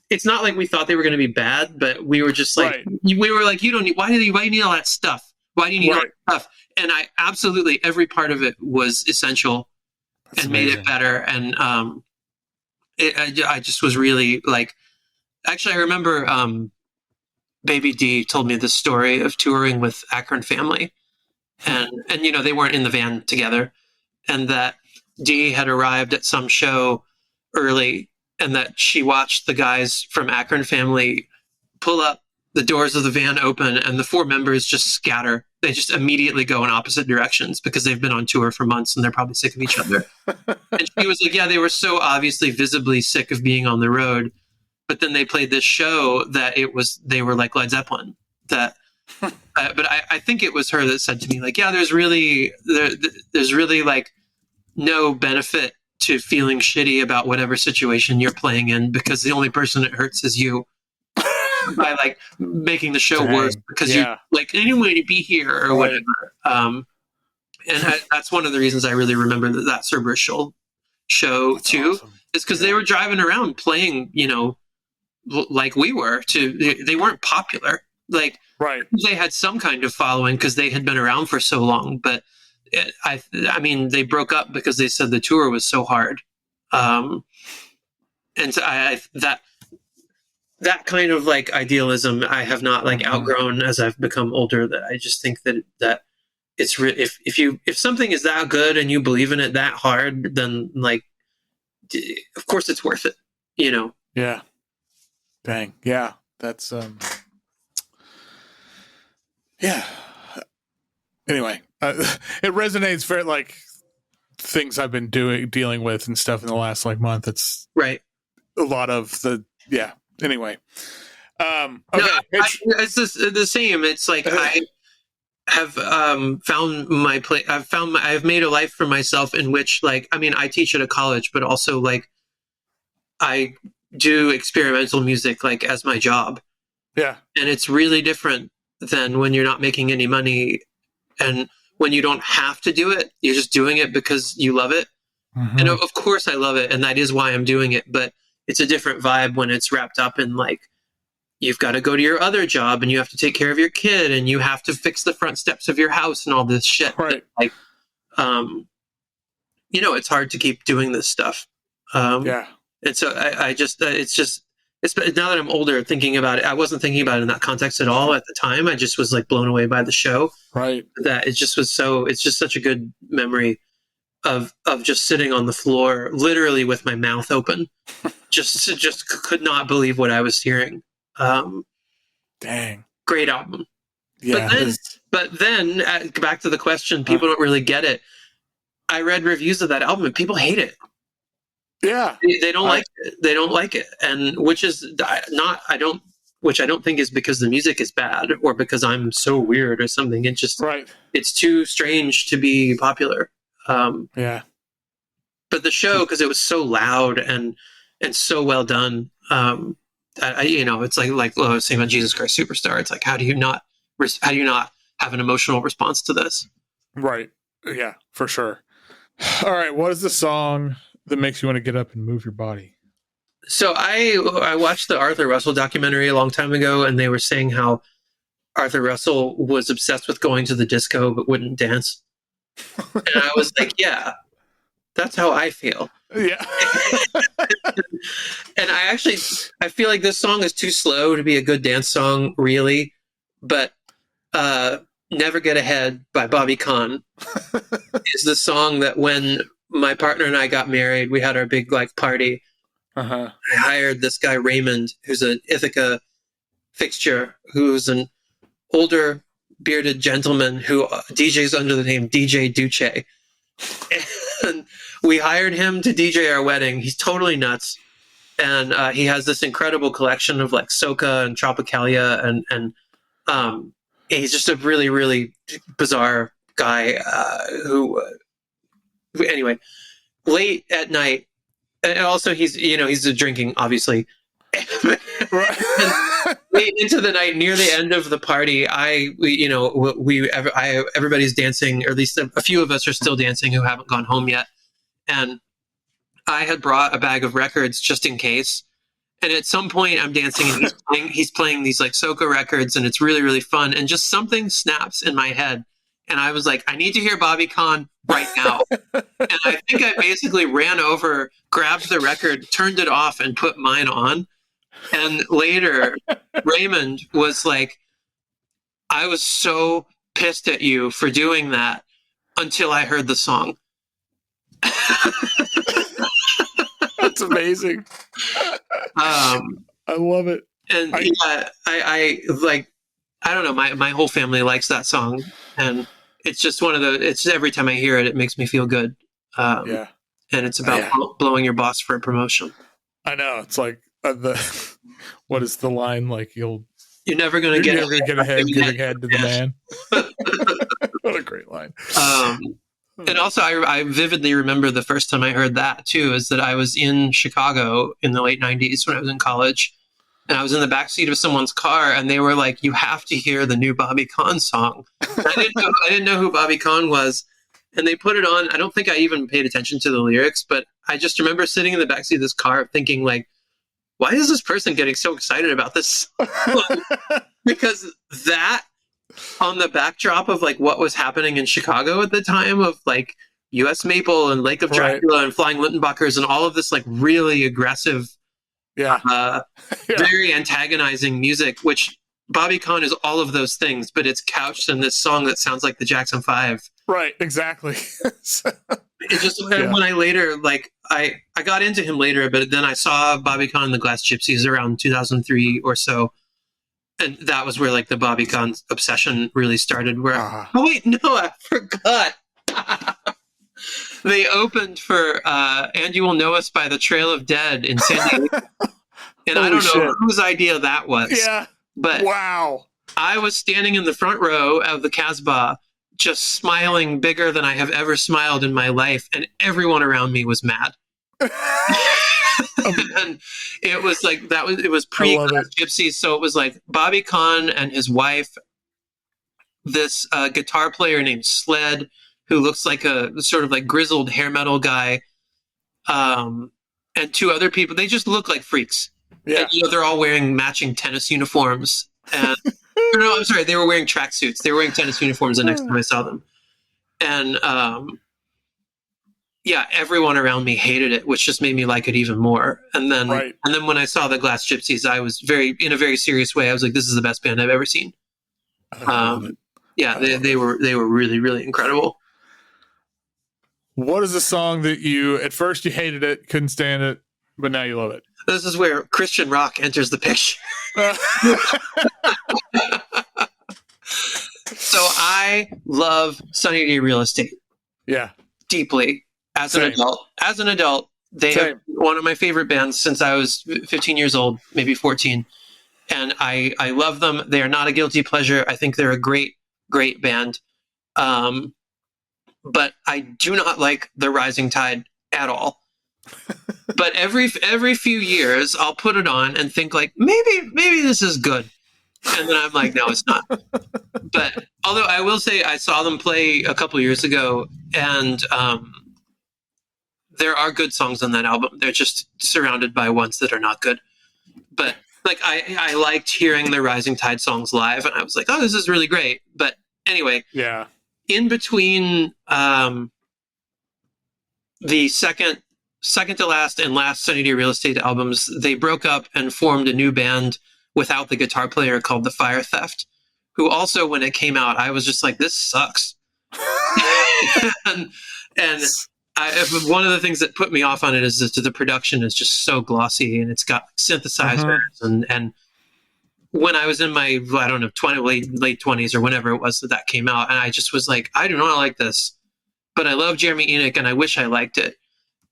it's not like we thought they were going to be bad, but we were just like, we were like, you don't need, why do you need all that stuff? Why do you need all that stuff? And I absolutely, every part of it was essential. That's and amazing. Made it better. And I just was really like, actually, I remember Baby D told me this story of touring with Akron Family. And you know, they weren't in the van together. And that D had arrived at some show early and that she watched the guys from Akron Family pull up, the doors of the van open, and the four members just scatter. They just immediately go in opposite directions because they've been on tour for months and they're probably sick of each other. And she was like, yeah, they were so obviously visibly sick of being on the road. But then they played this show that they were like Led Zeppelin. But I think it was her that said to me, like, yeah, there's really like no benefit to feeling shitty about whatever situation you're playing in because the only person it hurts is you. By like making the show worse because you like anyway to be here or whatever. And that's one of the reasons I really remember that Cerberus Shoal show that's too, awesome. Is because they were driving around playing, you know, like we were. They weren't popular, like they had some kind of following because they had been around for so long. But I mean, they broke up because they said the tour was so hard, and so that kind of like idealism I have not like outgrown as I've become older. That I just think that it's if something is that good and you believe in it that hard, then like of course it's worth it, you know. Yeah. Dang. Yeah. That's yeah. Anyway, it resonates for like things I've been dealing with and stuff in the last like month. It's right. A lot of the Anyway, okay. No, it's the same. It's like I have found my place. I've made a life for myself in which, like, I mean, I teach at a college, but also like I do experimental music like as my job. Yeah, and it's really different than when you're not making any money, and when you don't have to do it. You're just doing it because you love it. And of course, I love it, and that is why I'm doing it. But it's a different vibe when it's wrapped up in like, you've got to go to your other job and you have to take care of your kid and you have to fix the front steps of your house and all this shit. Right. Like, you know, it's hard to keep doing this stuff. And so I just, it's now that I'm older thinking about it, I wasn't thinking about it in that context at all at the time. I just was like blown away by the show. Right. That it just was it's just such a good memory of just sitting on the floor, literally with my mouth open. just could not believe what I was hearing. Dang. Great album. Yeah. But then back to the question, people don't really get it. I read reviews of that album and people hate it. Yeah. They don't like it. They don't like it. And which I don't think is because the music is bad or because I'm so weird or something. It's just, it's too strange to be popular. Yeah. But the show, because it was so loud and so well done, you know, it's like I was saying about Jesus Christ Superstar. It's like, how do you not have an emotional response to this? Right. Yeah, for sure. All right. What is the song that makes you want to get up and move your body? So I watched the Arthur Russell documentary a long time ago, and they were saying how Arthur Russell was obsessed with going to the disco but wouldn't dance. And I was like, yeah, that's how I feel. Yeah. And I feel like this song is too slow to be a good dance song, really. But Never Get Ahead by Bobby Conn is the song that when my partner and I got married, we had our big like party. I hired this guy, Raymond, who's an Ithaca fixture, who's an older bearded gentleman who DJs under the name DJ Duce. And we hired him to DJ our wedding. He's totally nuts. And he has this incredible collection of like soca and tropicalia. And he's just a really, really bizarre guy who Anyway, late at night, and also he's drinking, obviously. Late into the night, near the end of the party, everybody's dancing, or at least a few of us are still dancing who haven't gone home yet. And I had brought a bag of records just in case. And at some point, I'm dancing, and he's playing these like soca records, and it's really, really fun. And just something snaps in my head, and I was like, I need to hear Bobby Conn right now. And I think I basically ran over, grabbed the record, turned it off, and put mine on. And later, Raymond was like, I was so pissed at you for doing that until I heard the song. That's amazing. I love it. And I don't know, my whole family likes that song, and it's just it's every time I hear it, it makes me feel good. And it's about blowing your boss for a promotion. I know. It's like what is the line? Like you're never gonna get ahead giving head to the man. What a great line. And also, I vividly remember the first time I heard that, too, is that I was in Chicago in the late 90s when I was in college. And I was in the backseat of someone's car, and they were like, you have to hear the new Bobby Conn song. I didn't know who Bobby Conn was. And they put it on. I don't think I even paid attention to the lyrics, but I just remember sitting in the backseat of this car thinking, like, why is this person getting so excited about this? Because that, on the backdrop of like what was happening in Chicago at the time, of like U.S. Maple and Lake of Dracula and Flying Lindenbachers and all of this like really aggressive, very antagonizing music, which Bobby Conn is all of those things, but it's couched in this song that sounds like the Jackson 5. Right, exactly. It just, when I later, like, I got into him later, but then I saw Bobby Conn and the Glass Gypsies around 2003 or so. And that was where like the Bobby Conn obsession really started. Where oh wait, no, I forgot. They opened for "And You Will Know Us" by the Trail of Dead in San Diego, and I don't know whose idea that was. Yeah, but wow, I was standing in the front row of the Casbah, just smiling bigger than I have ever smiled in my life, and everyone around me was mad. And it was like it was pre-Glass Gypsies, so it was like Bobby Conn and his wife, this guitar player named Sled, who looks like a sort of like grizzled hair metal guy, and two other people. They just look like freaks. Yeah, and, they're all wearing matching tennis uniforms. And no, I'm sorry, they were wearing tracksuits. They were wearing tennis uniforms the next time I saw them, and everyone around me hated it, which just made me like it even more. And then, when I saw the Glass Gypsies, I was in a very serious way. I was like, "This is the best band I've ever seen." They were really, really incredible. What is the song that at first you hated it, couldn't stand it, but now you love it? This is where Christian rock enters the picture. So I love Sunny Day Real Estate. Yeah, deeply. As an adult, they are one of my favorite bands since I was 15 years old, maybe 14. And I love them. They are not a guilty pleasure. I think they're a great, great band. But I do not like the Rising Tide at all. But every few years, I'll put it on and think like, maybe this is good. And then I'm like, no, it's not. But although I will say I saw them play a couple years ago, and there are good songs on that album. They're just surrounded by ones that are not good. But like I liked hearing the Rising Tide songs live, and I was like, oh, this is really great. But anyway, in between the second to last and last Sunny Day Real Estate albums, they broke up and formed a new band without the guitar player called the Fire Theft, who also, when it came out, I was just like, this sucks. and one of the things that put me off on it is that the production is just so glossy, and it's got synthesizers. And when I was in my, I don't know, late 20s or whenever it was that came out, and I just was like, I do not like this, but I love Jeremy Enoch, and I wish I liked it.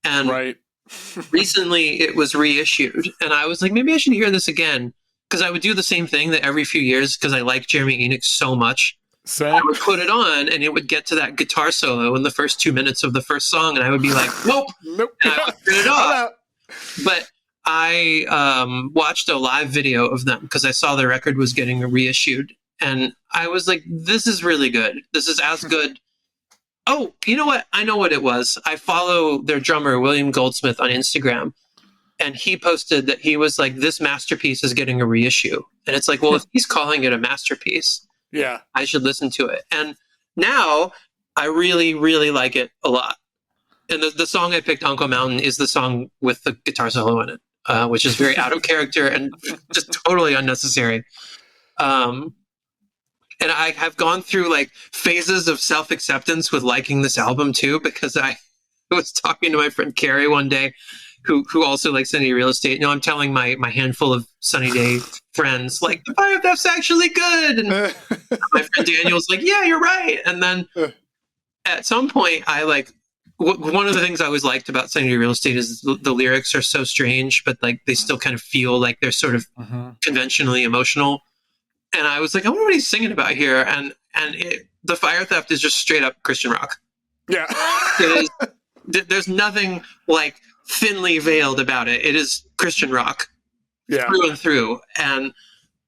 And recently it was reissued, and I was like, maybe I should hear this again, because I would do the same thing that every few years, because I like Jeremy Enoch so much. I would put it on, and it would get to that guitar solo in the first 2 minutes of the first song, and I would be like, nope. And I would turn it off. But I watched a live video of them because I saw the record was getting reissued, and I was like, this is really good. This is as good. Oh, you know what? I know what it was. I follow their drummer, William Goldsmith, on Instagram, and he posted that he was like, this masterpiece is getting a reissue. And it's like, well, if he's calling it a masterpiece, yeah, I should listen to it. And now I really, really like it a lot. And the song I picked, Uncle Mountain, is the song with the guitar solo in it, which is very out of character and just totally unnecessary. And I have gone through like phases of self-acceptance with liking this album too, because I was talking to my friend Carrie one day, who also likes Sunny Day Real Estate. I'm telling my handful of Sunny Day friends, like, the Fire Theft's actually good. And my friend Daniel's like, yeah, you're right. And then at some point, I like, one of the things I always liked about Sunny Day Real Estate is the lyrics are so strange, but like they still kind of feel like they're sort of conventionally emotional. And I was like, I wonder what he's singing about here. And the Fire Theft is just straight up Christian rock. Yeah. There's nothing like thinly veiled about it. It is Christian rock through and through. And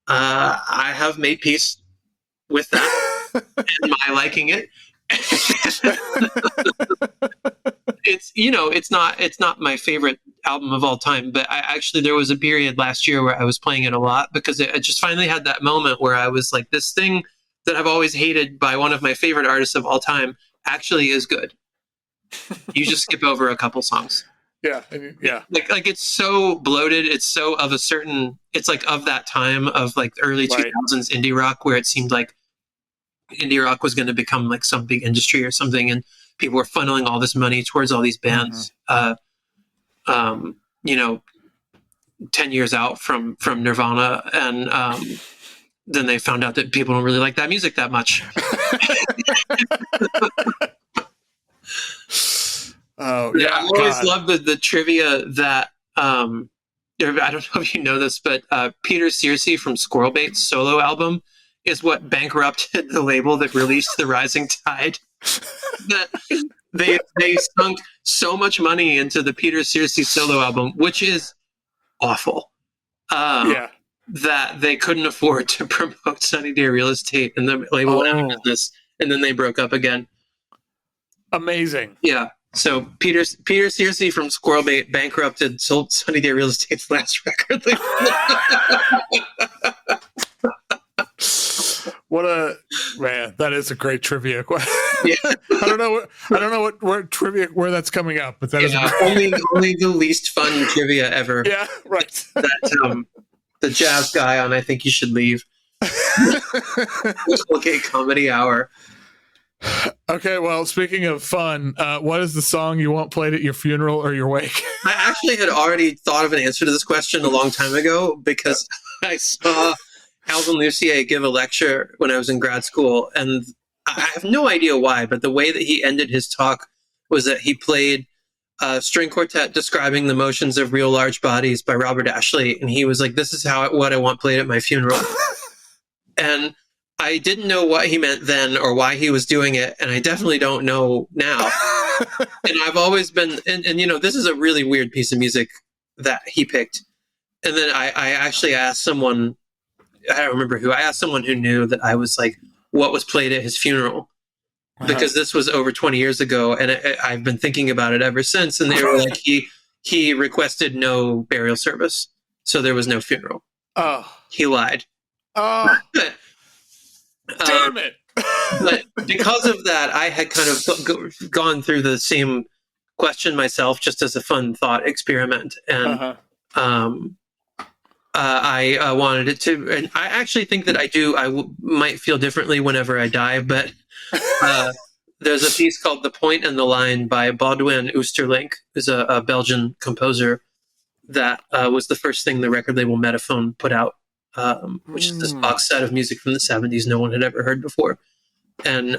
I have made peace with that and my liking it. It's not my favorite album of all time, but there was a period last year where I was playing it a lot because I just finally had that moment where I was like, this thing that I've always hated by one of my favorite artists of all time actually is good. You just skip over a couple songs. Yeah. Like it's so bloated. It's so of a certain, it's like of that time of like the early 2000s indie rock where it seemed like indie rock was going to become like some big industry or something. And people were funneling all this money towards all these bands, 10 years out from Nirvana. And then they found out that people don't really like that music that much. Oh yeah, I always loved the trivia that I don't know if you know this, but Peter Searcy from Squirrelbait's solo album is what bankrupted the label that released The Rising Tide. That they sunk so much money into the Peter Searcy solo album, which is awful. That they couldn't afford to promote Sunny Day Real Estate, and the label went out of business, and then they broke up again. Amazing. Yeah. So Peter Searcy from Squirrelbait bankrupted, sold Sunny Day Real Estate's last record. What a man! That is a great trivia question. Yeah. I don't know what trivia where that's coming up, but that is only the least fun trivia ever. Yeah, right. That the jazz guy on I Think You Should Leave. Okay, comedy hour. Okay, well, speaking of fun, what is the song you want played at your funeral or your wake? I actually had already thought of an answer to this question a long time ago because I saw Alvin Lucier give a lecture when I was in grad school, and I have no idea why, but the way that he ended his talk was that he played a string quartet describing the motions of real large bodies by Robert Ashley, and he was like, this is what I want played at my funeral. And I didn't know what he meant then or why he was doing it, and I definitely don't know now. And I've always been, and this is a really weird piece of music that he picked. And then I actually asked someone, I don't remember who, I asked someone who knew that I was like, what was played at his funeral? Because this was over 20 years ago, and I've been thinking about it ever since. And they were like, he requested no burial service, so there was no funeral. Oh. He lied. Oh. Damn it. But because of that, I had kind of gone through the same question myself, just as a fun thought experiment. And I wanted it to, and I actually think that I might feel differently whenever I die, but there's a piece called The Point and the Line by Baudouin Oosterlink, who's a Belgian composer that was the first thing the record label Metaphone put out. Which is this box set of music from the 70s no one had ever heard before. And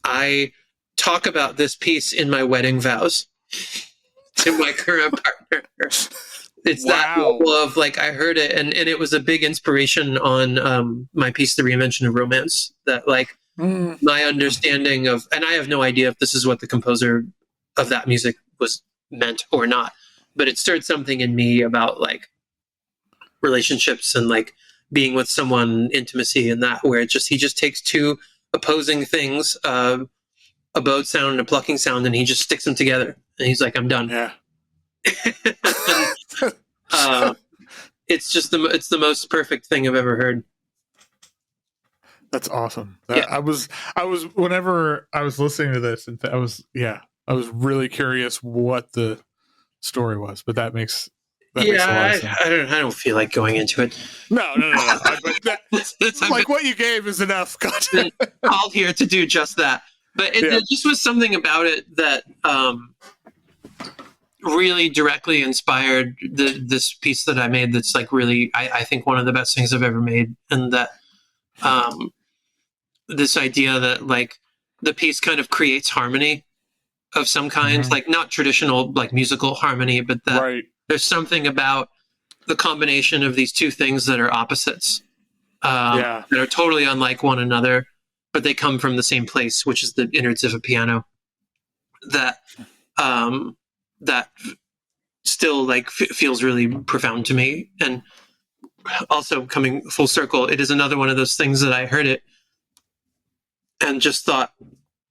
I talk about this piece in my wedding vows to my current partner. It's that level of like, I heard it, and it was a big inspiration on my piece, The Reinvention of Romance, that like my understanding of, and I have no idea if this is what the composer of that music was meant or not, but it stirred something in me about like relationships and like being with someone, intimacy, and that, where he just takes two opposing things, a bowed sound and a plucking sound, and he just sticks them together, and he's like, I'm done. Yeah. It's just it's the most perfect thing I've ever heard. That's awesome. I was whenever I was listening to this, and I was really curious what the story was, but that makes a lot of sense. I don't feel like going into it. No. It's like what you gave is enough. Been called here to do just that, but there just was something about it that really directly inspired this piece that I made. That's like really, I think, one of the best things I've ever made, and that this idea that like the piece kind of creates harmony of some kind, like not traditional like musical harmony, but that there's something about the combination of these two things that are opposites, that are totally unlike one another, but they come from the same place, which is the innards of a piano. That that still like feels really profound to me. And also, coming full circle, it is another one of those things that I heard it and just thought,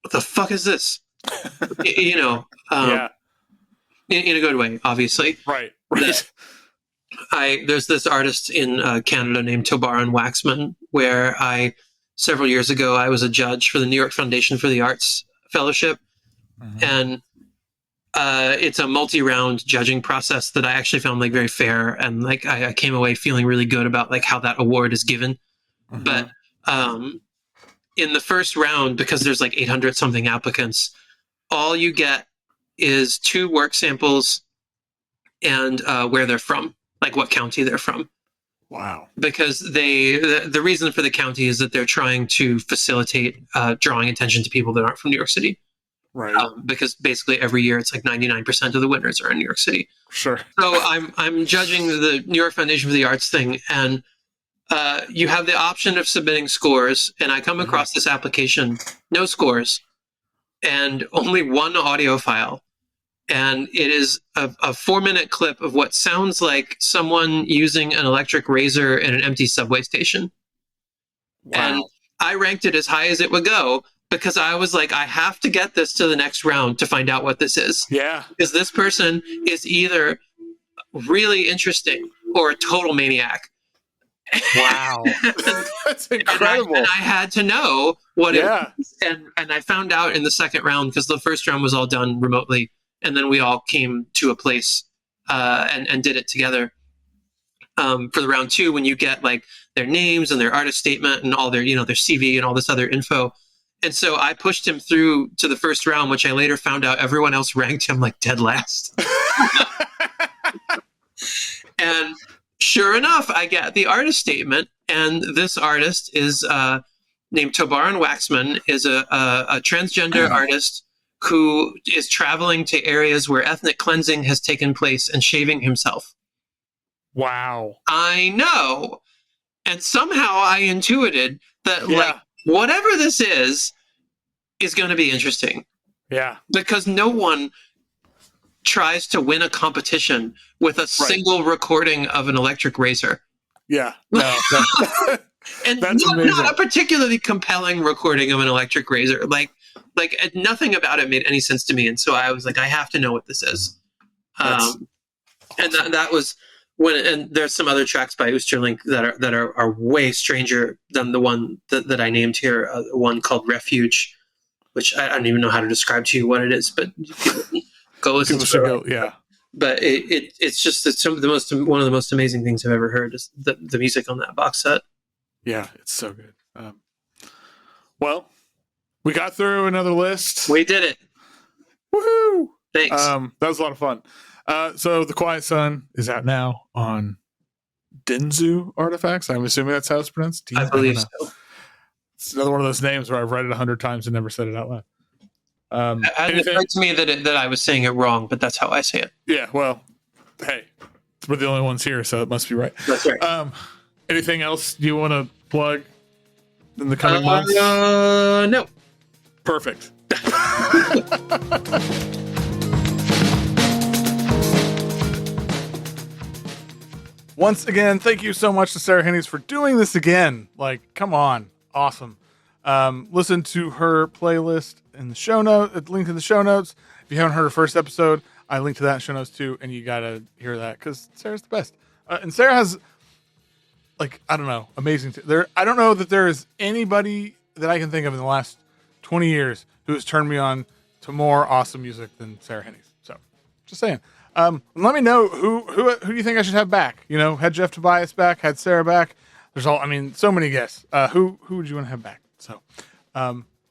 what the fuck is this? In a good way, obviously. Right. There's this artist in Canada named Tobaran Waxman, where several years ago, I was a judge for the New York Foundation for the Arts Fellowship. And it's a multi-round judging process that I actually found like very fair, and like I came away feeling really good about like how that award is given. But in the first round, because there's like 800 something applicants, all you get is 2 work samples and where they're from, like what county they're from. Wow. Because the reason for the county is that they're trying to facilitate drawing attention to people that aren't from New York City. Right. Because basically every year it's like 99% of the winners are in New York City. Sure. So I'm judging the New York Foundation for the Arts thing, and you have the option of submitting scores, and I come across this application, no scores, and only one audio file. And it is a 4-minute clip of what sounds like someone using an electric razor in an empty subway station. Wow. And I ranked it as high as it would go, because I was like, I have to get this to the next round to find out what this is. Yeah. Because this person is either really interesting or a total maniac. Wow. That's incredible. And I had to know what it was. And I found out in the second round, because the first round was all done remotely. And then we all came to a place and did it together. For the round 2, when you get like their names and their artist statement and all their, their CV and all this other info. And so I pushed him through to the first round, which I later found out everyone else ranked him like dead last. And sure enough, I get the artist statement, and this artist is named Tobaran Waxman, is a transgender artist who is traveling to areas where ethnic cleansing has taken place and shaving himself. Wow. I know. And somehow I intuited that like whatever this is going to be interesting. Yeah. Because no one tries to win a competition with a single recording of an electric razor. Yeah. No. And not a particularly compelling recording of an electric razor. Like nothing about it made any sense to me. And so I was like, I have to know what this is. And that was when, and there's some other tracks by Oosterlink that are way stranger than the one that I named here. One called Refuge, which I don't even know how to describe to you what it is, but go listen to it. Yeah. But it's one of the most amazing things I've ever heard is the music on that box set. Yeah, it's so good. Well, we got through another list. We did it. Woohoo! Thanks. That was a lot of fun. So The Quiet Sun is out now on Dinzu Artefacts. I'm assuming that's how it's pronounced. I believe so. It's another one of those names where I've read it 100 times and never said it out loud. It occurred to me that I was saying it wrong, but that's how I say it. Yeah, well, hey, we're the only ones here, so it must be right. That's right. Anything else you want to plug in the coming months? No. Perfect. Once again, thank you so much to Sarah Hennies for doing this again. Like, come on. Awesome. Listen to her playlist in the show note, link in the show notes. If you haven't heard her first episode, I link to that in show notes too, and you gotta hear that because Sarah's the best. And Sarah has, like, I don't know, amazing. I don't know that there is anybody that I can think of in the last 20 years who has turned me on to more awesome music than Sarah Hennies. So, just saying. Let me know who do you think I should have back? You know, had Jeff Tobias back, had Sarah back. There's so many guests. Who would you want to have back? So,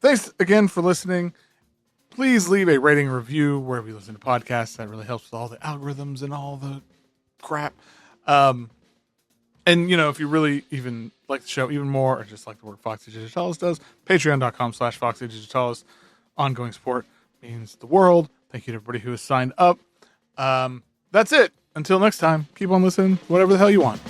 thanks again for listening. Please leave a rating review wherever you listen to podcasts. That really helps with all the algorithms and all the crap. And, you know, if you really even like the show even more or just like the work Foxy Digitalis does, patreon.com/Foxy Digitalis. Ongoing support means the world. Thank you to everybody who has signed up. That's it. Until next time, keep on listening, whatever the hell you want.